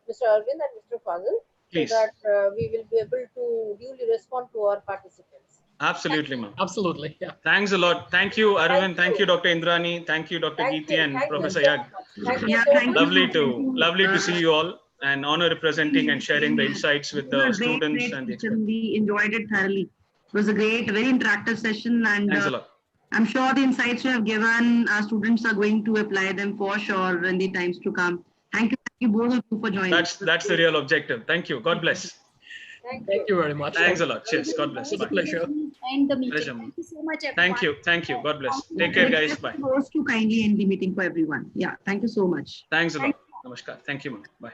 Mr. Arvind and Mr. Fazil, so Please. that we will be able to duly respond to our participants. Absolutely, ma'am. Absolutely. Yeah. Thanks a lot. Thank you, Arvind. Thank you, Dr. Indrani. Thank you, Dr. Geeti and Professor Yag. Thank you so much. Lovely to see you all, and honor representing and sharing the insights with the students and the experts. We enjoyed it thoroughly. It was a great, very interactive session, and thanks a lot. I'm sure the insights you have given, our students are going to apply them for sure in the times to come. Thank you both of you for joining. That's the real objective. Thank you. God bless. Thank you very much. Thanks a lot. Cheers. God bless. It's a pleasure. End the meeting. Pleasure. Thank you so much, everyone. Thank you. God bless. Take care, guys. Bye. To kindly end the meeting for everyone. Yeah. Thank you so much. Thanks a lot. Namaskar. Thank you, ma'am. Bye.